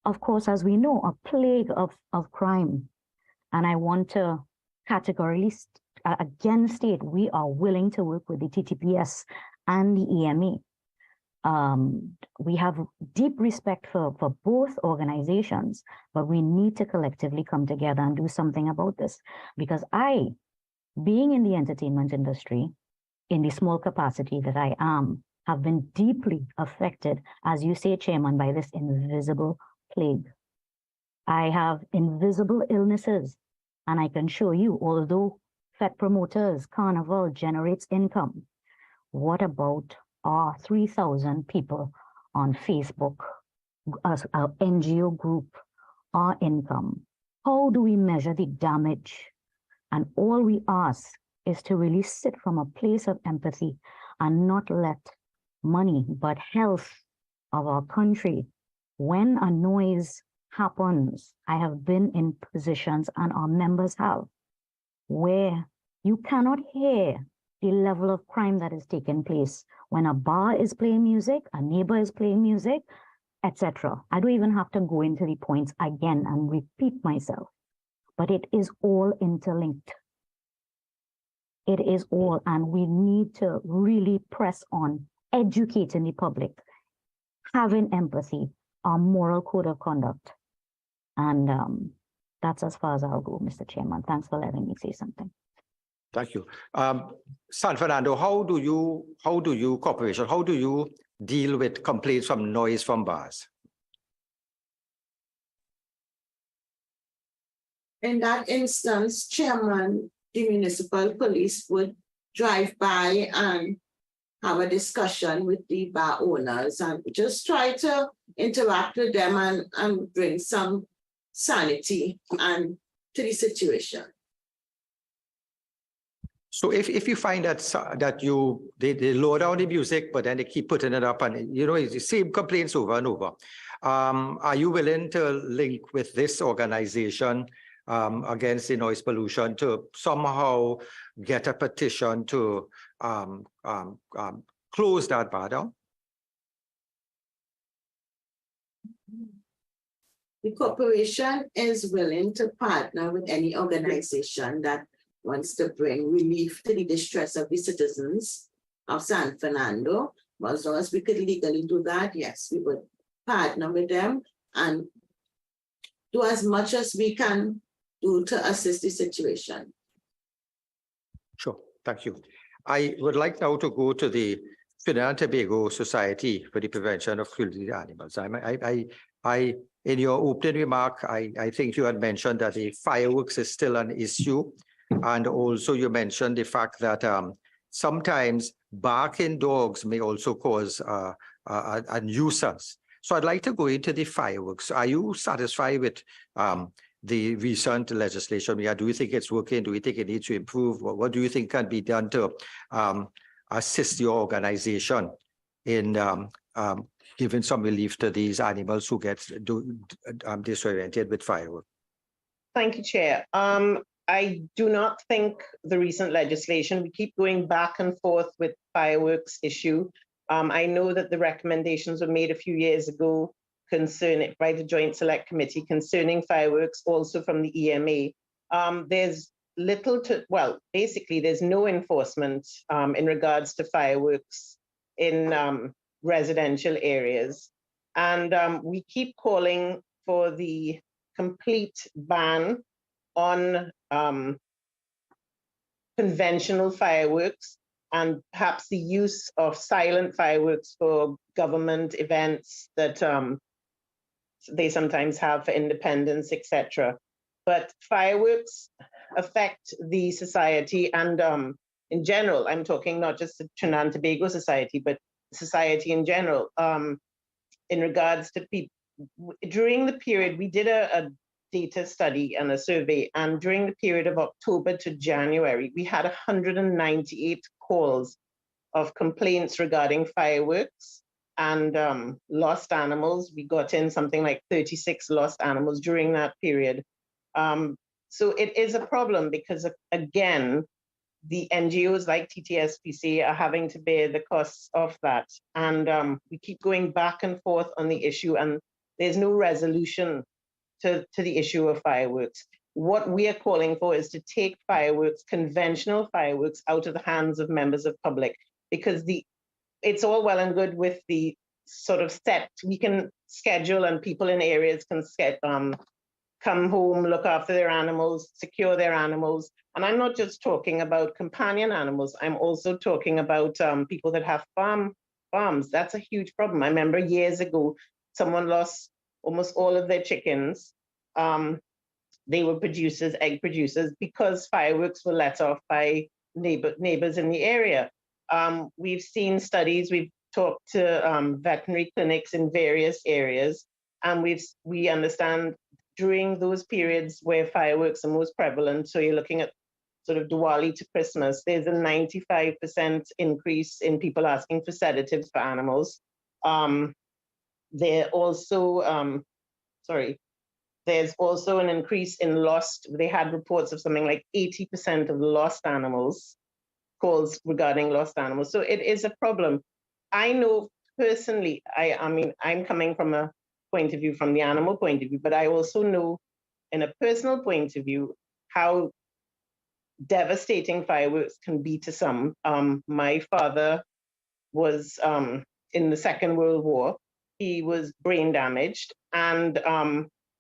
of course, as we know, a plague of crime. And I want to categorically again state we are willing to work with the TTPS and the EMA. We have deep respect for both organizations, but we need to collectively come together and do something about this. Because being in the entertainment industry, in the small capacity that I am, have been deeply affected, as you say, Chairman, by this invisible plague. I have invisible illnesses, and I can show you, although Fed promoters, Carnival generates income, what about our 3,000 people on Facebook, our NGO group, our income? How do we measure the damage? And all we ask is to really sit from a place of empathy and not let money, but health of our country. When a noise happens, I have been in positions, and our members have, where you cannot hear the level of crime that is taking place when a bar is playing music, a neighbor is playing music, etc. I don't even have to go into the points again and repeat myself, but it is all interlinked. It is all, and we need to really press on educating the public, having empathy, our moral code of conduct. And that's as far as I'll go, Mr. Chairman. Thanks for letting me say something. Thank you. San Fernando, how do you corporation, how do you deal with complaints from noise from bars? In that instance, Chairman, the municipal police would drive by and have a discussion with the bar owners and just try to interact with them and bring some sanity and to the situation. So if you find that they lower down the music, but then they keep putting it up, and it's the same complaints over and over, are you willing to link with this organization against the noise pollution to somehow get a petition to close that bar down? The corporation is willing to partner with any organization that wants to bring relief to the distress of the citizens of San Fernando. But as long as we could legally do that, yes, we would partner with them and do as much as we can do to assist the situation. Sure, thank you. I would like now to go to the Trinidad and Tobago Society for the Prevention of Cruelty to Animals. In your opening remark, I think you had mentioned that the fireworks is still an issue. And also you mentioned the fact that sometimes barking dogs may also cause a nuisance. So I'd like to go into the fireworks. Are you satisfied with the recent legislation? Do you think it's working? Do you think it needs to improve? What do you think can be done to assist your organization in giving some relief to these animals who get disoriented with fireworks? Thank you, Chair. I do not think the recent legislation, we keep going back and forth with fireworks issue. I know that the recommendations were made a few years ago concerning by the Joint Select Committee concerning fireworks, also from the EMA. There's little to, well, basically there's no enforcement in regards to fireworks in residential areas. And we keep calling for the complete ban on conventional fireworks and perhaps the use of silent fireworks for government events that they sometimes have for independence, etc. But fireworks affect the society and in general, I'm talking not just the Trinidad and Tobago Society, but society in general. In regards to people, during the period, we did a data study and a survey, and during the period of October to January, we had 198 calls of complaints regarding fireworks and lost animals. We got in something like 36 lost animals during that period. So it is a problem because, again, the NGOs like TTSPC are having to bear the costs of that. And we keep going back and forth on the issue, and there's no resolution to the issue of fireworks. What we are calling for is to take fireworks, conventional fireworks, out of the hands of members of public, because it's all well and good with the sort of set, we can schedule and people in areas can come home, look after their animals, secure their animals. And I'm not just talking about companion animals, I'm also talking about people that have farms. That's a huge problem. I remember years ago, someone lost almost all of their chickens. They were egg producers, because fireworks were let off by neighbors in the area. We've seen studies, we've talked to veterinary clinics in various areas, and we understand during those periods where fireworks are most prevalent, so you're looking at sort of Diwali to Christmas, there's a 95% increase in people asking for sedatives for animals. There also, there's also an increase in lost, they had reports of something like 80% of lost animals, calls regarding lost animals. So it is a problem. I know personally, I mean, I'm coming from a point of view, from the animal point of view, but I also know in a personal point of view, how devastating fireworks can be to some. My father was in the Second World War. He was brain damaged, and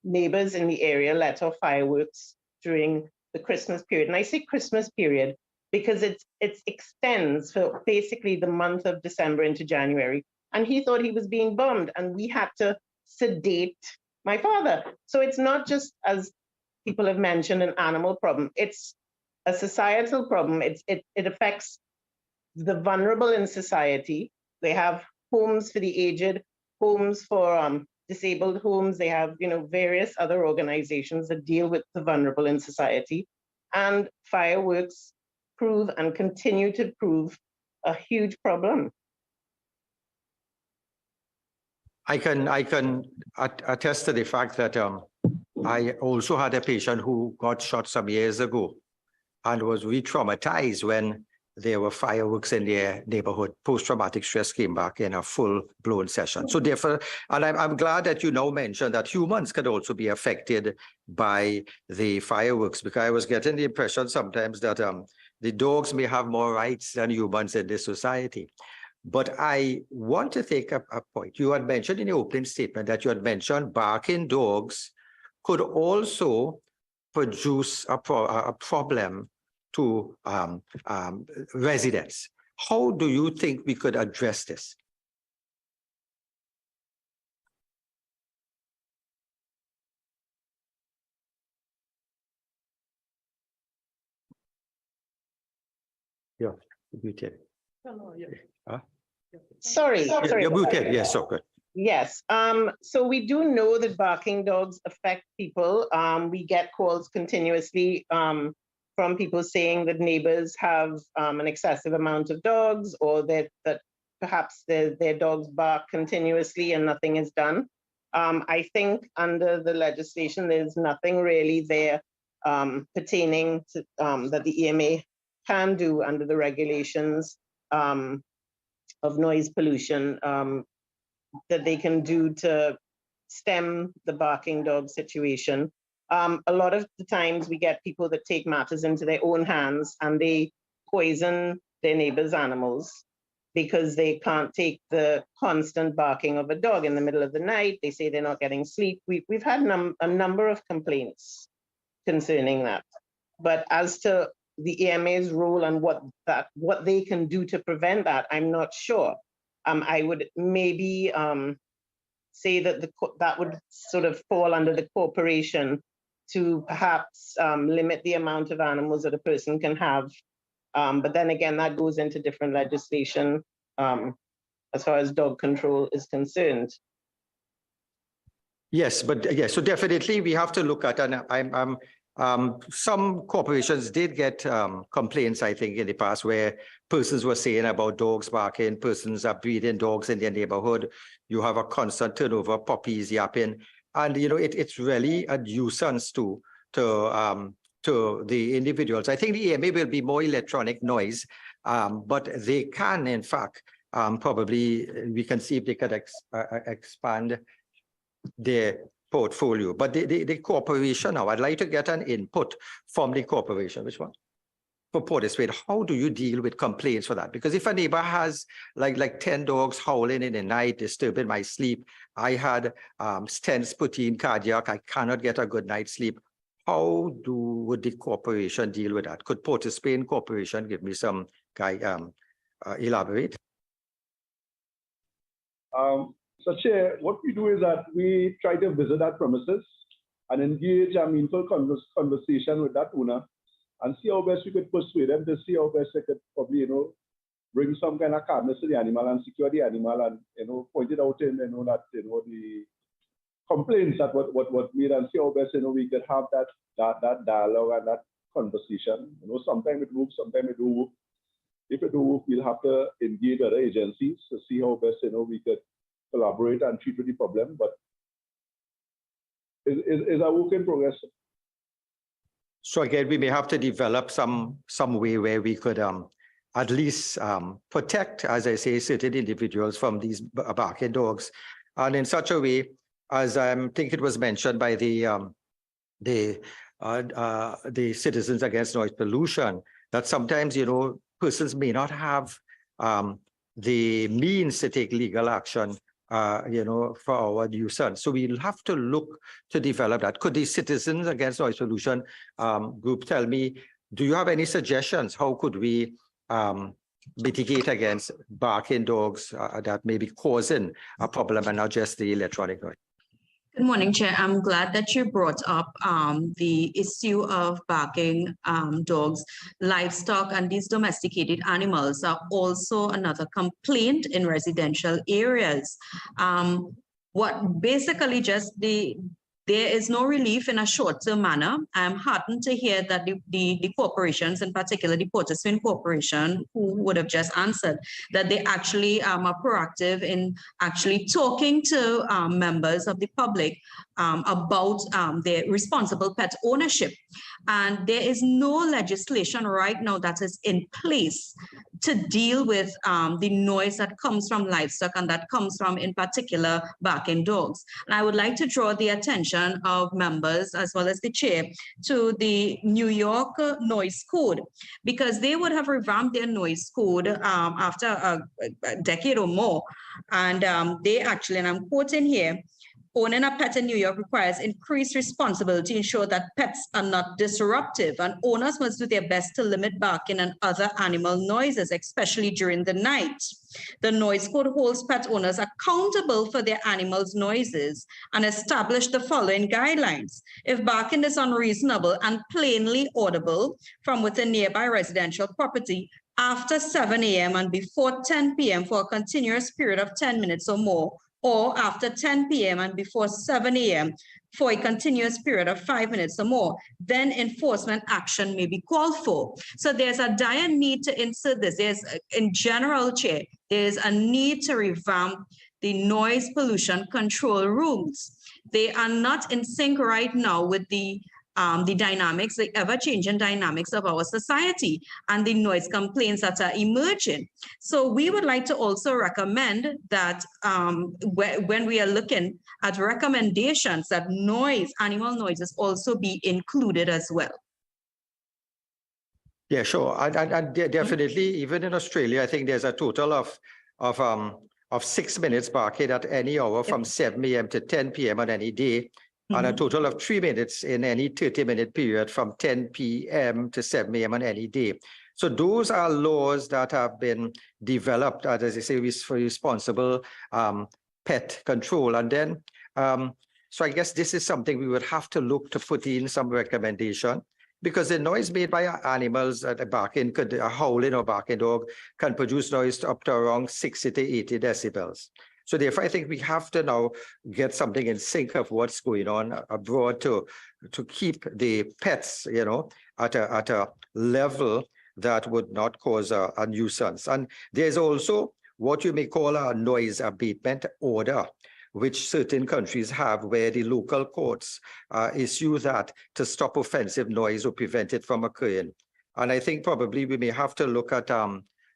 neighbors in the area let off fireworks during the Christmas period. And I say Christmas period because it extends for basically the month of December into January. And he thought he was being bombed, and we had to sedate my father. So it's not just, as people have mentioned, an animal problem. It's a societal problem. It affects the vulnerable in society. They have homes for the aged, homes for disabled homes. They have, you know, various other organizations that deal with the vulnerable in society. And fireworks prove and continue to prove a huge problem. I can attest to the fact that I also had a patient who got shot some years ago and was re-traumatized when there were fireworks in their neighborhood. Post-traumatic stress came back in a full-blown session. So therefore, and I'm glad that you now mentioned that humans could also be affected by the fireworks, because I was getting the impression sometimes that the dogs may have more rights than humans in this society. But I want to take a point. You had mentioned in your opening statement that you had mentioned barking dogs could also produce a problem to residents. How do you think we could address this? Yeah, muted. Sorry. You're muted. Yes, so good. Yes. So we do know that barking dogs affect people. We get calls continuously from people saying that neighbors have an excessive amount of dogs, or that perhaps their dogs bark continuously and nothing is done. I think under the legislation, there's nothing really there pertaining to that the EMA can do under the regulations of noise pollution that they can do to stem the barking dog situation. A lot of the times we get people that take matters into their own hands and they poison their neighbors' animals because they can't take the constant barking of a dog in the middle of the night. They say they're not getting sleep. We've had a number of complaints concerning that. But as to the EMA's role and what they can do to prevent that, I'm not sure. I would maybe say that that would sort of fall under the corporation to perhaps limit the amount of animals that a person can have. But then again, that goes into different legislation as far as dog control is concerned. Yes, but yes, so definitely we have to look at, and some corporations did get complaints, I think, in the past where persons were saying about dogs barking, persons are breeding dogs in their neighborhood. You have a constant turnover of puppies yapping. And, you know, it's really a nuisance to the individuals. I think the EMA will be more electronic noise, but they can, in fact, probably, we can see if they could expand their portfolio. But the corporation now, I'd like to get an input from the corporation. Which one? For Portishead, how do you deal with complaints for that? Because if a neighbor has like 10 dogs howling in the night, disturbing my sleep, I had stents put in cardiac, I cannot get a good night's sleep. How would the corporation deal with that? Could Portishead Corporation give me some elaborate? So Chair, what we do is that we try to visit that premises and engage a meaningful conversation with that owner and see how best we could persuade them to see how best they could probably, you know, bring some kind of calmness to the animal and secure the animal and, you know, point it out in, you know, that, you know, the complaints that what made and see how best we could have that dialogue and that conversation. Sometimes it works, sometimes it don't work. If it don't work, we'll have to engage other agencies to see how best we could collaborate and treat with the problem. But it's a work in progress. So again, we may have to develop some way where we could at least protect, as I say, certain individuals from these barking dogs, and in such a way, as I think it was mentioned by the Citizens Against Noise Pollution, that sometimes persons may not have the means to take legal action, for our nuisance. So we'll have to look to develop that. Could the Citizens Against Noise Pollution group tell me, do you have any suggestions? How could we mitigate against barking dogs that may be causing a problem and not just the electronic noise? Good morning, Chair. I'm glad that you brought up the issue of barking dogs. Livestock and these domesticated animals are also another complaint in residential areas. What basically there is no relief in a short-term manner. I'm heartened to hear that the corporations, in particular the Port of Spain Corporation, who would have just answered, that they actually are proactive in actually talking to members of the public about their responsible pet ownership. And there is no legislation right now that is in place to deal with the noise that comes from livestock and that comes from, in particular, barking dogs. And I would like to draw the attention of members as well as the chair to the New York noise code, because they would have revamped their noise code after a decade or more. And they actually, and I'm quoting here, owning a pet in New York requires increased responsibility to ensure that pets are not disruptive, and owners must do their best to limit barking and other animal noises, especially during the night. The noise code holds pet owners accountable for their animals' noises and establish the following guidelines. If barking is unreasonable and plainly audible from within nearby residential property after 7 a.m. and before 10 p.m. for a continuous period of 10 minutes or more, or after 10 p.m. and before 7 a.m. for a continuous period of 5 minutes or more, then enforcement action may be called for. So there's a dire need to insert this. There's, in general, Chair, there's a need to revamp the noise pollution control rules. They are not in sync right now with the dynamics, the ever-changing dynamics of our society and the noise complaints that are emerging. So we would like to also recommend that when we are looking at recommendations, that animal noises also be included as well. Yeah, sure. And definitely, even in Australia, I think there's a total of 6 minutes barking at any hour from 7 a.m. to 10 p.m. on any day, and a total of 3 minutes in any 30-minute period from 10 p.m. to 7 a.m. on any day. So those are laws that have been developed, as I say, for responsible pet control. And then, so I guess this is something we would have to look to put in some recommendation, because the noise made by animals, barking, a howling or barking dog can produce noise up to around 60 to 80 decibels. So therefore, I think we have to now get something in sync of what's going on abroad to keep the pets, at a level that would not cause a nuisance. And there's also what you may call a noise abatement order, which certain countries have, where the local courts issue that to stop offensive noise or prevent it from occurring. And I think probably we may have to look at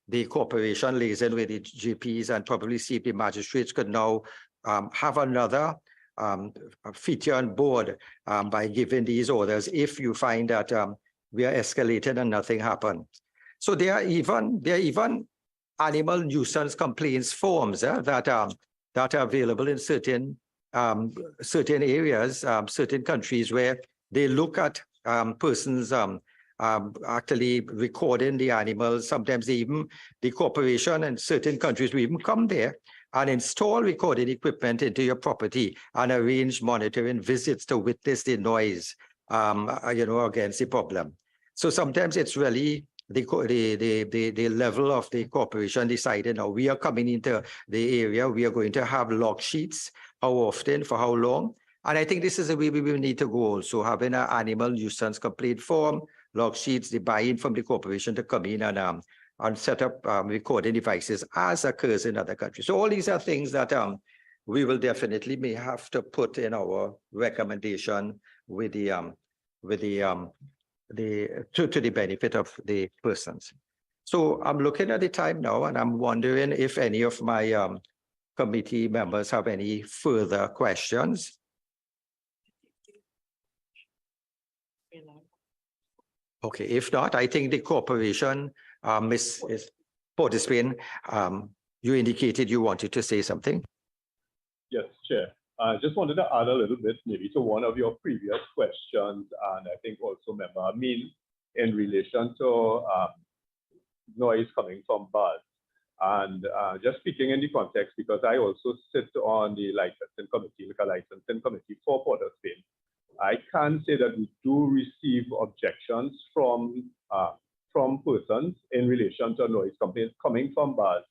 the cooperation liaison with the GPs and probably see if the magistrates could now have another feature on board by giving these orders if you find that we are escalated and nothing happened. So there are even animal nuisance complaints forms that are available in certain areas, certain countries, where they look at persons actually recording the animals. Sometimes even the corporation in certain countries will even come there and install recording equipment into your property and arrange monitoring visits to witness the noise, against the problem. So sometimes it's really the level of the corporation decided, now we are coming into the area, we are going to have log sheets, how often, for how long, And I think this is the way we will need to go also, having an animal nuisance complaint form, log sheets, the buy-in from the corporation to come in and set up recording devices as occurs in other countries. So all these are things that we will definitely may have to put in our recommendation with to the benefit of the persons. So I'm looking at the time now, and I'm wondering if any of my committee members have any further questions. Okay, if not, I think the corporation, Ms. Portispain, you indicated you wanted to say something. Yes, Chair. I just wanted to add a little bit maybe to one of your previous questions, and I think also Member Amin, in relation to noise coming from bars. And just speaking in the context, because I also sit on the licensing committee, liquor licensing committee for Port of Spain, I can say that we do receive objections from persons in relation to noise complaints coming from bars.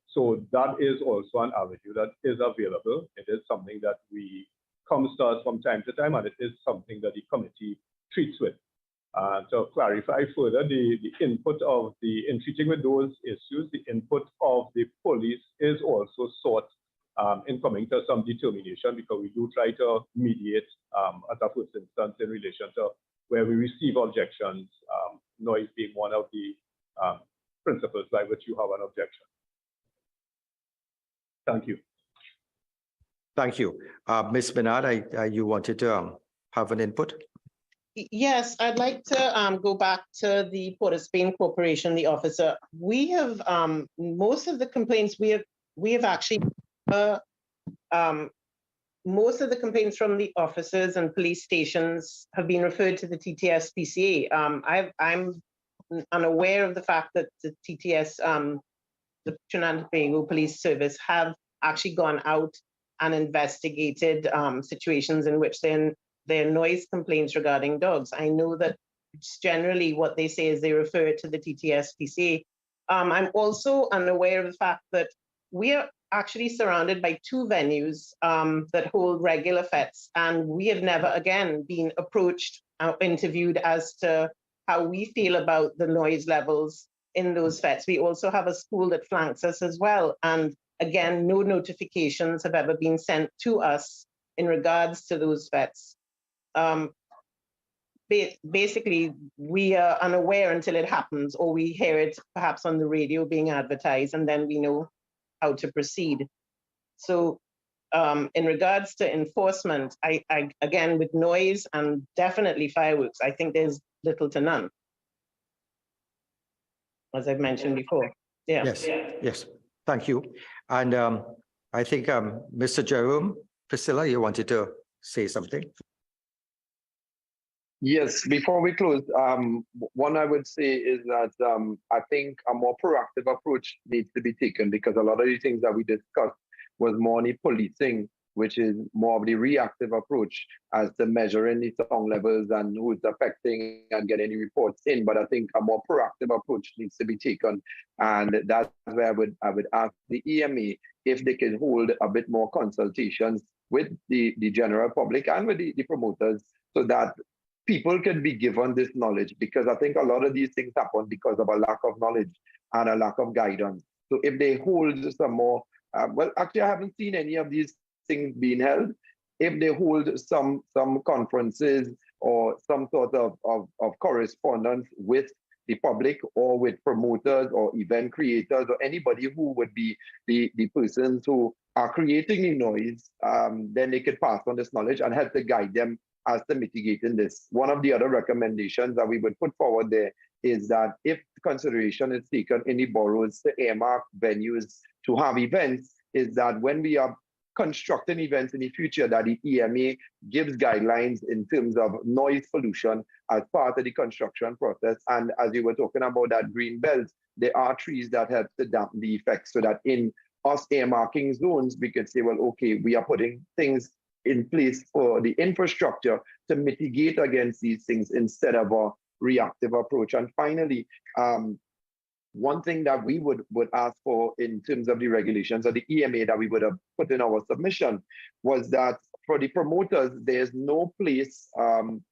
So that is also an avenue that is available. It is something that comes to us from time to time, and it is something that the committee treats with. To clarify further, the input of in treating with those issues, the input of the police is also sought in coming to some determination, because we do try to mediate at a first instance in relation to where we receive objections, noise being one of the principles by which you have an objection. Thank you. Thank you. Ms. Bernard, you wanted to have an input? Yes, I'd like to go back to the Port of Spain Corporation, the officer. We have most of the complaints we have actually most of the complaints from the officers and police stations have been referred to the TTS-PCA. I'm unaware of the fact that the TTS, the Trinidad and Tobago Police Service, have actually gone out and investigated situations in which there are noise complaints regarding dogs. I know that generally what they say is they refer to the TTS-PCA. I'm also unaware of the fact that we are actually surrounded by 2 venues that hold regular fetes, and we have never again been approached or interviewed as to how we feel about the noise levels in those fetes. We also have a school that flanks us as well, and again, no notifications have ever been sent to us in regards to those fetes. Basically, we are unaware until it happens, or we hear it perhaps on the radio being advertised, and then we know how to proceed. So in regards to enforcement, I again, with noise and definitely fireworks, I think there's little to none, as I've mentioned before. Yeah. Yes, yes, thank you. And I think Mr. Jerome, Priscilla, you wanted to say something? Yes, before we close, one I would say is that I think a more proactive approach needs to be taken, because a lot of the things that we discussed was more on the policing, which is more of the reactive approach as to measuring the sound levels and who it's affecting and getting the reports in. But I think a more proactive approach needs to be taken. And that's where I would ask the EMA if they can hold a bit more consultations with the general public and with the promoters, so that people can be given this knowledge, because I think a lot of these things happen because of a lack of knowledge and a lack of guidance. So if they hold some more, well, actually, I haven't seen any of these things being held. If they hold some conferences or some sort of correspondence with the public or with promoters or event creators or anybody who would be the persons who are creating the noise, then they could pass on this knowledge and help to guide them as to mitigating this. One of the other recommendations that we would put forward there is that if consideration is taken in the boroughs to earmark venues to have events, is that when we are constructing events in the future, that the EMA gives guidelines in terms of noise pollution as part of the construction process. And as you were talking about that green belt, there are trees that help to dampen the effects, so that in us earmarking zones, we could say, well, okay, we are putting things in place for the infrastructure to mitigate against these things instead of a reactive approach. And finally, one thing that we would ask for in terms of the regulations or the EMA that we would have put in our submission was that for the promoters, there's no place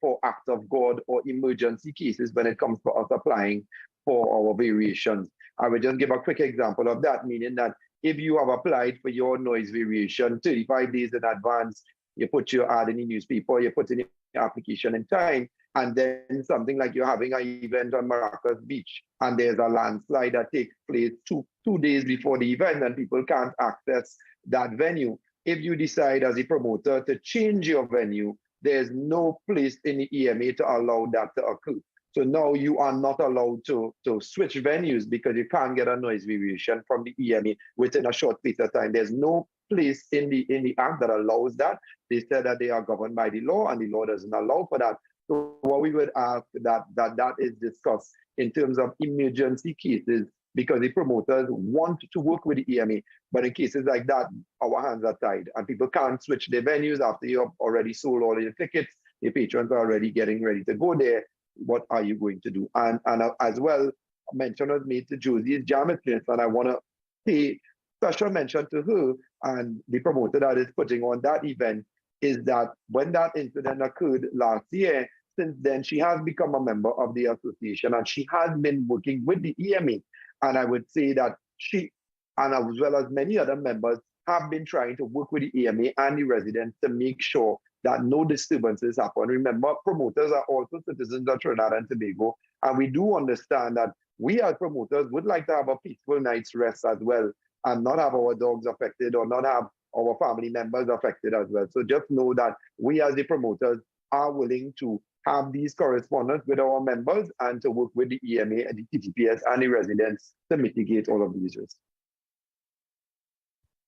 for act of God or emergency cases when it comes to us applying for our variations. I will just give a quick example of that, meaning that if you have applied for your noise variation 35 days in advance, you put your ad in the newspaper, you put in your application in time, and then something like you're having an event on Maracas Beach, and there's a landslide that takes place two days before the event, and people can't access that venue. If you decide as a promoter to change your venue, there's no place in the EMA to allow that to occur. So now you are not allowed to switch venues because you can't get a noise variation from the EMA within a short period of time. There's no place in the act that allows that. They said that they are governed by the law, and the law doesn't allow for that. So what we would ask that is discussed in terms of emergency cases, because the promoters want to work with the EMA, but in cases like that, our hands are tied and people can't switch their venues after you've already sold all your tickets. Your patrons are already getting ready to go there. What are you going to do? And as well, mention was made to Josie's jam experience, and I want to pay special mention to her and the promoter that is putting on that event, is that when that incident occurred last year, since then she has become a member of the association and she has been working with the EMA. And I would say that she, and as well as many other members, have been trying to work with the EMA and the residents to make sure that no disturbances happen. Remember, promoters are also citizens of Trinidad and Tobago, and we do understand that we as promoters would like to have a peaceful night's rest as well, and not have our dogs affected or not have our family members affected as well. So just know that we as the promoters are willing to have these correspondence with our members and to work with the EMA and the TTPS and the residents to mitigate all of these risks.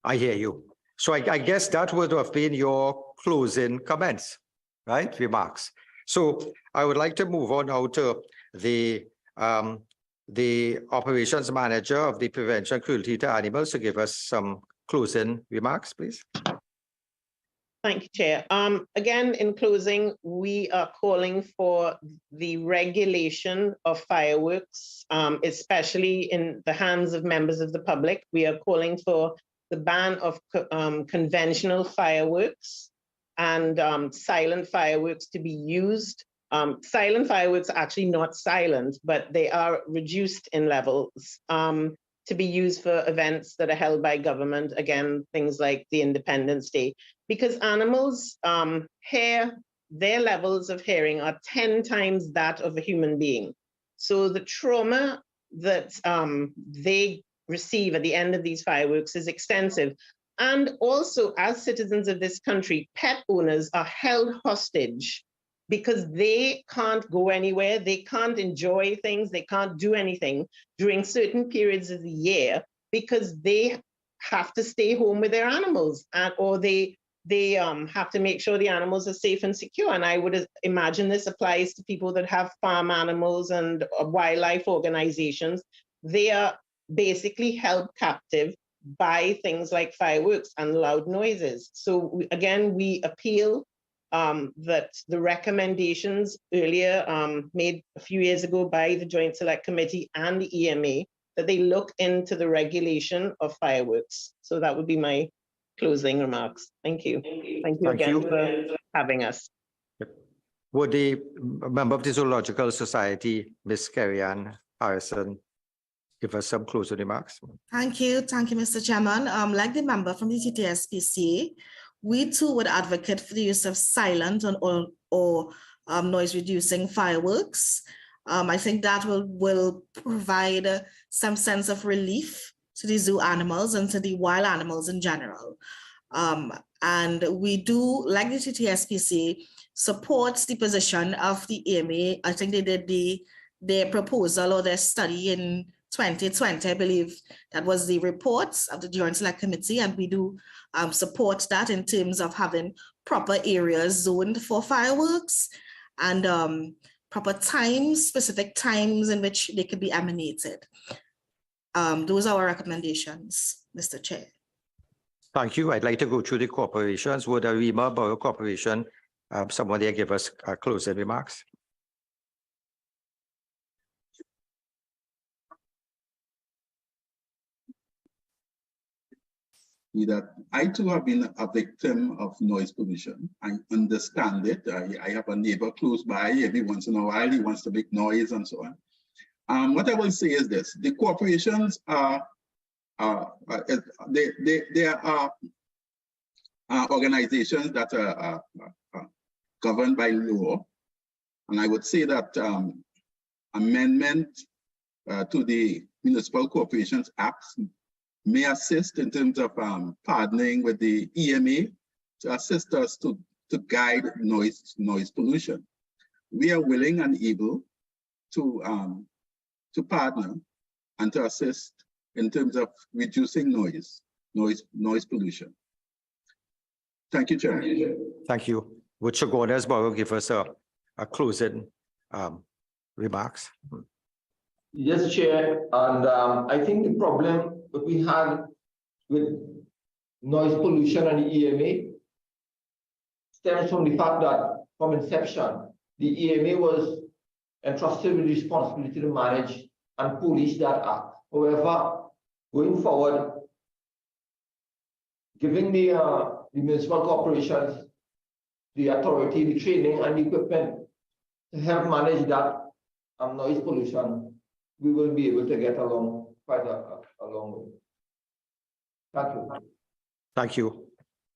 I hear you. So I guess that would have been your closing comments, right? Remarks. So I would like to move on now to the operations manager of the Prevention Cruelty to Animals to give us some closing remarks, please. Thank you, Chair. Again, in closing, we are calling for the regulation of fireworks, especially in the hands of members of the public. We are calling for the ban of conventional fireworks and silent fireworks to be used. Silent fireworks are actually not silent, but they are reduced in levels to be used for events that are held by government, again, things like the Independence Day, because animals hear, their levels of hearing are 10 times that of a human being. So the trauma that they receive at the end of these fireworks is extensive. And also, as citizens of this country, pet owners are held hostage because they can't go anywhere, they can't enjoy things, they can't do anything during certain periods of the year because they have to stay home with their animals, or they have to make sure the animals are safe and secure. And I would imagine this applies to people that have farm animals and wildlife organizations. They are basically held captive by things like fireworks and loud noises. So again, we appeal that the recommendations earlier made a few years ago by the Joint Select Committee and the EMA, that they look into the regulation of fireworks. So that would be my closing remarks. Thank you. Thank you again for having us. Would the member of the Zoological Society, Ms. Kerry-Ann Harrison, give us some closing remarks? Thank you, Mr. Chairman. Like the member from the TTSPC, we too would advocate for the use of silent or noise reducing fireworks. I think that will provide some sense of relief to the zoo animals and to the wild animals in general. And we do, like the TTSPC, support the position of the EMA. I think they did their proposal or their study in 2020, I believe that was the reports of the Joint Select Committee, and we do support that in terms of having proper areas zoned for fireworks and proper times, specific times in which they could be emanated. Those are our recommendations, Mr. Chair. Thank you. I'd like to go through the corporations. Would the EMA Borough Corporation, someone there give us closing remarks? that I too have been a victim of noise pollution. I understand it. I have a neighbor close by. Every once in a while, he wants to make noise and so on. What I will say is this: the corporations are organizations that are governed by law, and I would say that amendment to the Municipal Corporations Act may assist in terms of partnering with the EMA to assist us to guide noise pollution. We are willing and able to partner and to assist in terms of reducing noise pollution. Thank you, Chair. Thank you. Would Chagonas Borough give us a closing remarks? Yes, Chair. And I think the problem that we had with noise pollution and the EMA stems from the fact that from inception, the EMA was entrusted with the responsibility to manage and police that act. However, going forward, giving the municipal corporations the authority, the training, and the equipment to help manage that noise pollution, we will be able to get along quite a long way. Thank you. Thank you.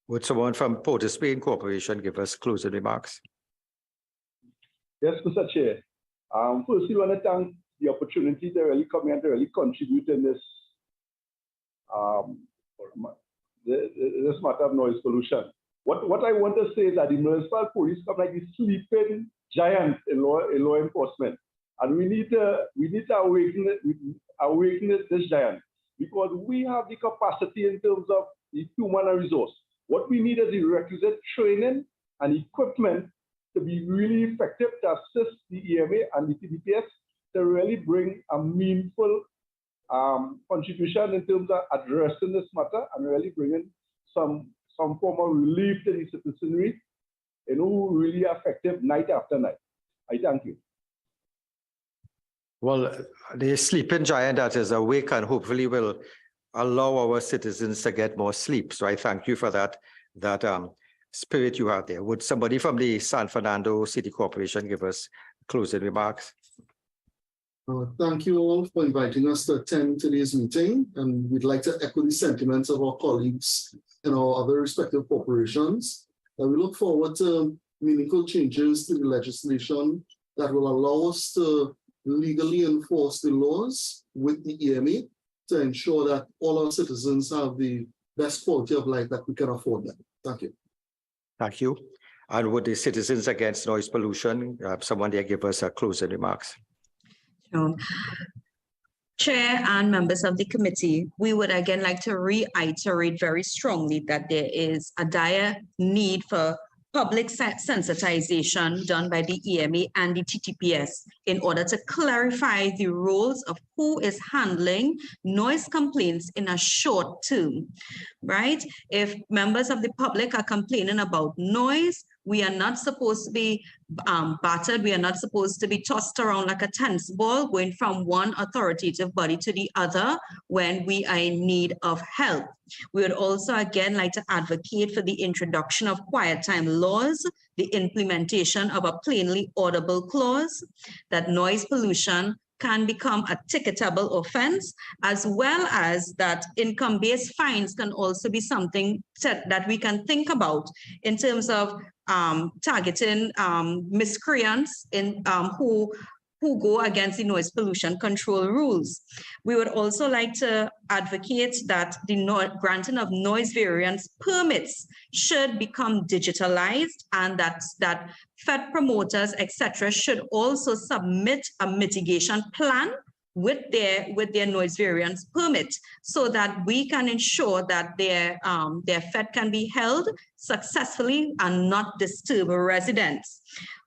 Would someone from Port of Spain Corporation give us closing remarks? Yes, Mr. Chair. Firstly, I want to thank the opportunity to really come and to really contribute in this this matter of noise pollution. What I want to say is that the municipal police come like the sleeping giant in law enforcement, and we need to awaken this giant, because we have the capacity in terms of the human resource. What we need is the requisite training and equipment to be really effective to assist the EMA and the TDPS to really bring a meaningful contribution in terms of addressing this matter and really bringing some form of relief to the citizenry, really effective night after night. I thank you. Well, the sleeping giant that is awake and hopefully will allow our citizens to get more sleep. So I thank you for that spirit you have there. Would somebody from the San Fernando City Corporation give us closing remarks? Thank you all for inviting us to attend today's meeting, and we'd like to echo the sentiments of our colleagues in our other respective corporations. We look forward to meaningful changes to the legislation that will allow us to legally enforce the laws with the EMA to ensure that all our citizens have the best quality of life that we can afford them. Thank you. Thank you. And would the Citizens Against Noise Pollution, someone there give us closing remarks? Sure. Chair and members of the committee, we would again like to reiterate very strongly that there is a dire need for public sensitization done by the EMA and the TTPS in order to clarify the roles of who is handling noise complaints in a short term, right? If members of the public are complaining about noise, we are not supposed to be battered. We are not supposed to be tossed around like a tennis ball, going from one authoritative body to the other when we are in need of help. We would also, again, like to advocate for the introduction of quiet time laws, the implementation of a plainly audible clause, that noise pollution can become a ticketable offense, as well as that income-based fines can also be something that we can think about in terms of targeting miscreants in who go against the noise pollution control rules. We would also like to advocate that the granting of noise variance permits should become digitalized, and that FED promoters, etc., should also submit a mitigation plan with their noise variance permit, so that we can ensure that their FED can be held successfully and not disturb residents.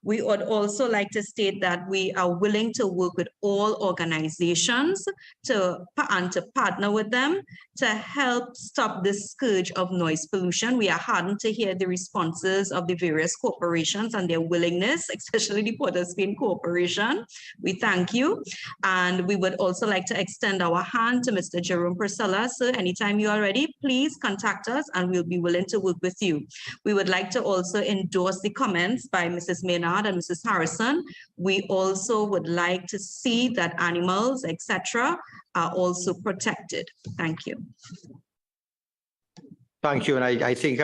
We would also like to state that we are willing to work with all organizations to partner with them to help stop this scourge of noise pollution. We are heartened to hear the responses of the various corporations and their willingness, especially the Port of Spain Corporation. We thank you. And we would also like to extend our hand to Mr. Jerome Priscilla. Sir, anytime you are ready, please contact us and we'll be willing to work with you. We would like to also endorse the comments by Mrs. Maynard and Mrs. Harrison. We also would like to see that animals, etc., are also protected. Thank you. Thank you. And I think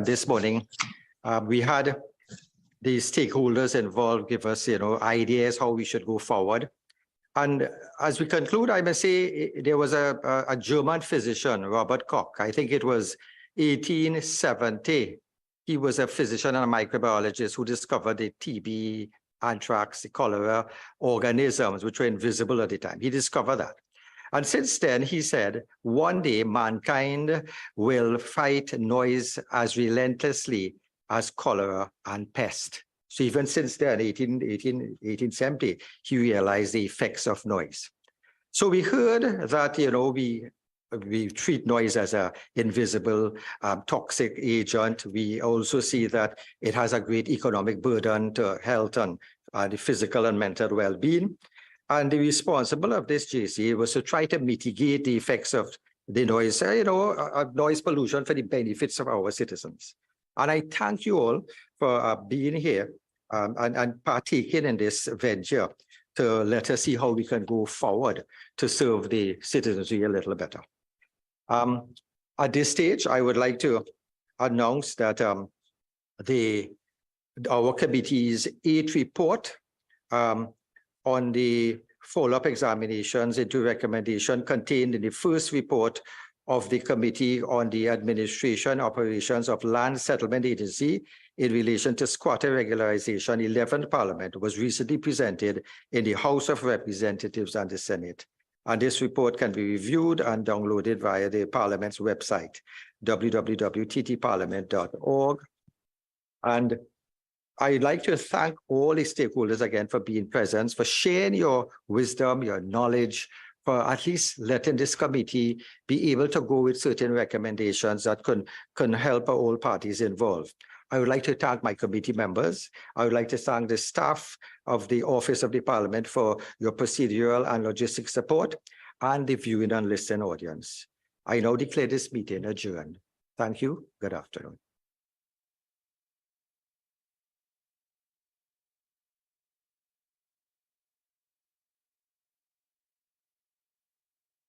this morning we had the stakeholders involved give us, ideas how we should go forward. And as we conclude, I must say there was a German physician, Robert Koch. I think it was 1870. He was a physician and a microbiologist who discovered the TB, anthrax, the cholera organisms, which were invisible at the time. He discovered that. And since then, he said, one day mankind will fight noise as relentlessly as cholera and pest. So even since then, 1870, he realized the effects of noise. So we heard that, we treat noise as an invisible toxic agent. We also see that it has a great economic burden to health and the physical and mental well-being. And the responsible of this JSC was to try to mitigate the effects of the noise, noise pollution for the benefits of our citizens. And I thank you all for being here and partaking in this venture to let us see how we can go forward to serve the citizenry a little better. At this stage, I would like to announce that our committee's 8th report on the follow-up examinations into recommendation contained in the first report of the Committee on the Administration Operations of Land Settlement Agency in relation to squatter regularization 11th Parliament was recently presented in the House of Representatives and the Senate. And this report can be reviewed and downloaded via the Parliament's website, www.ttparliament.org. And I'd like to thank all the stakeholders again for being present, for sharing your wisdom, your knowledge, for at least letting this committee be able to go with certain recommendations that can help all parties involved. I would like to thank my committee members. I would like to thank the staff of the Office of the Parliament for your procedural and logistic support and the viewing and listening audience. I now declare this meeting adjourned. Thank you. Good afternoon.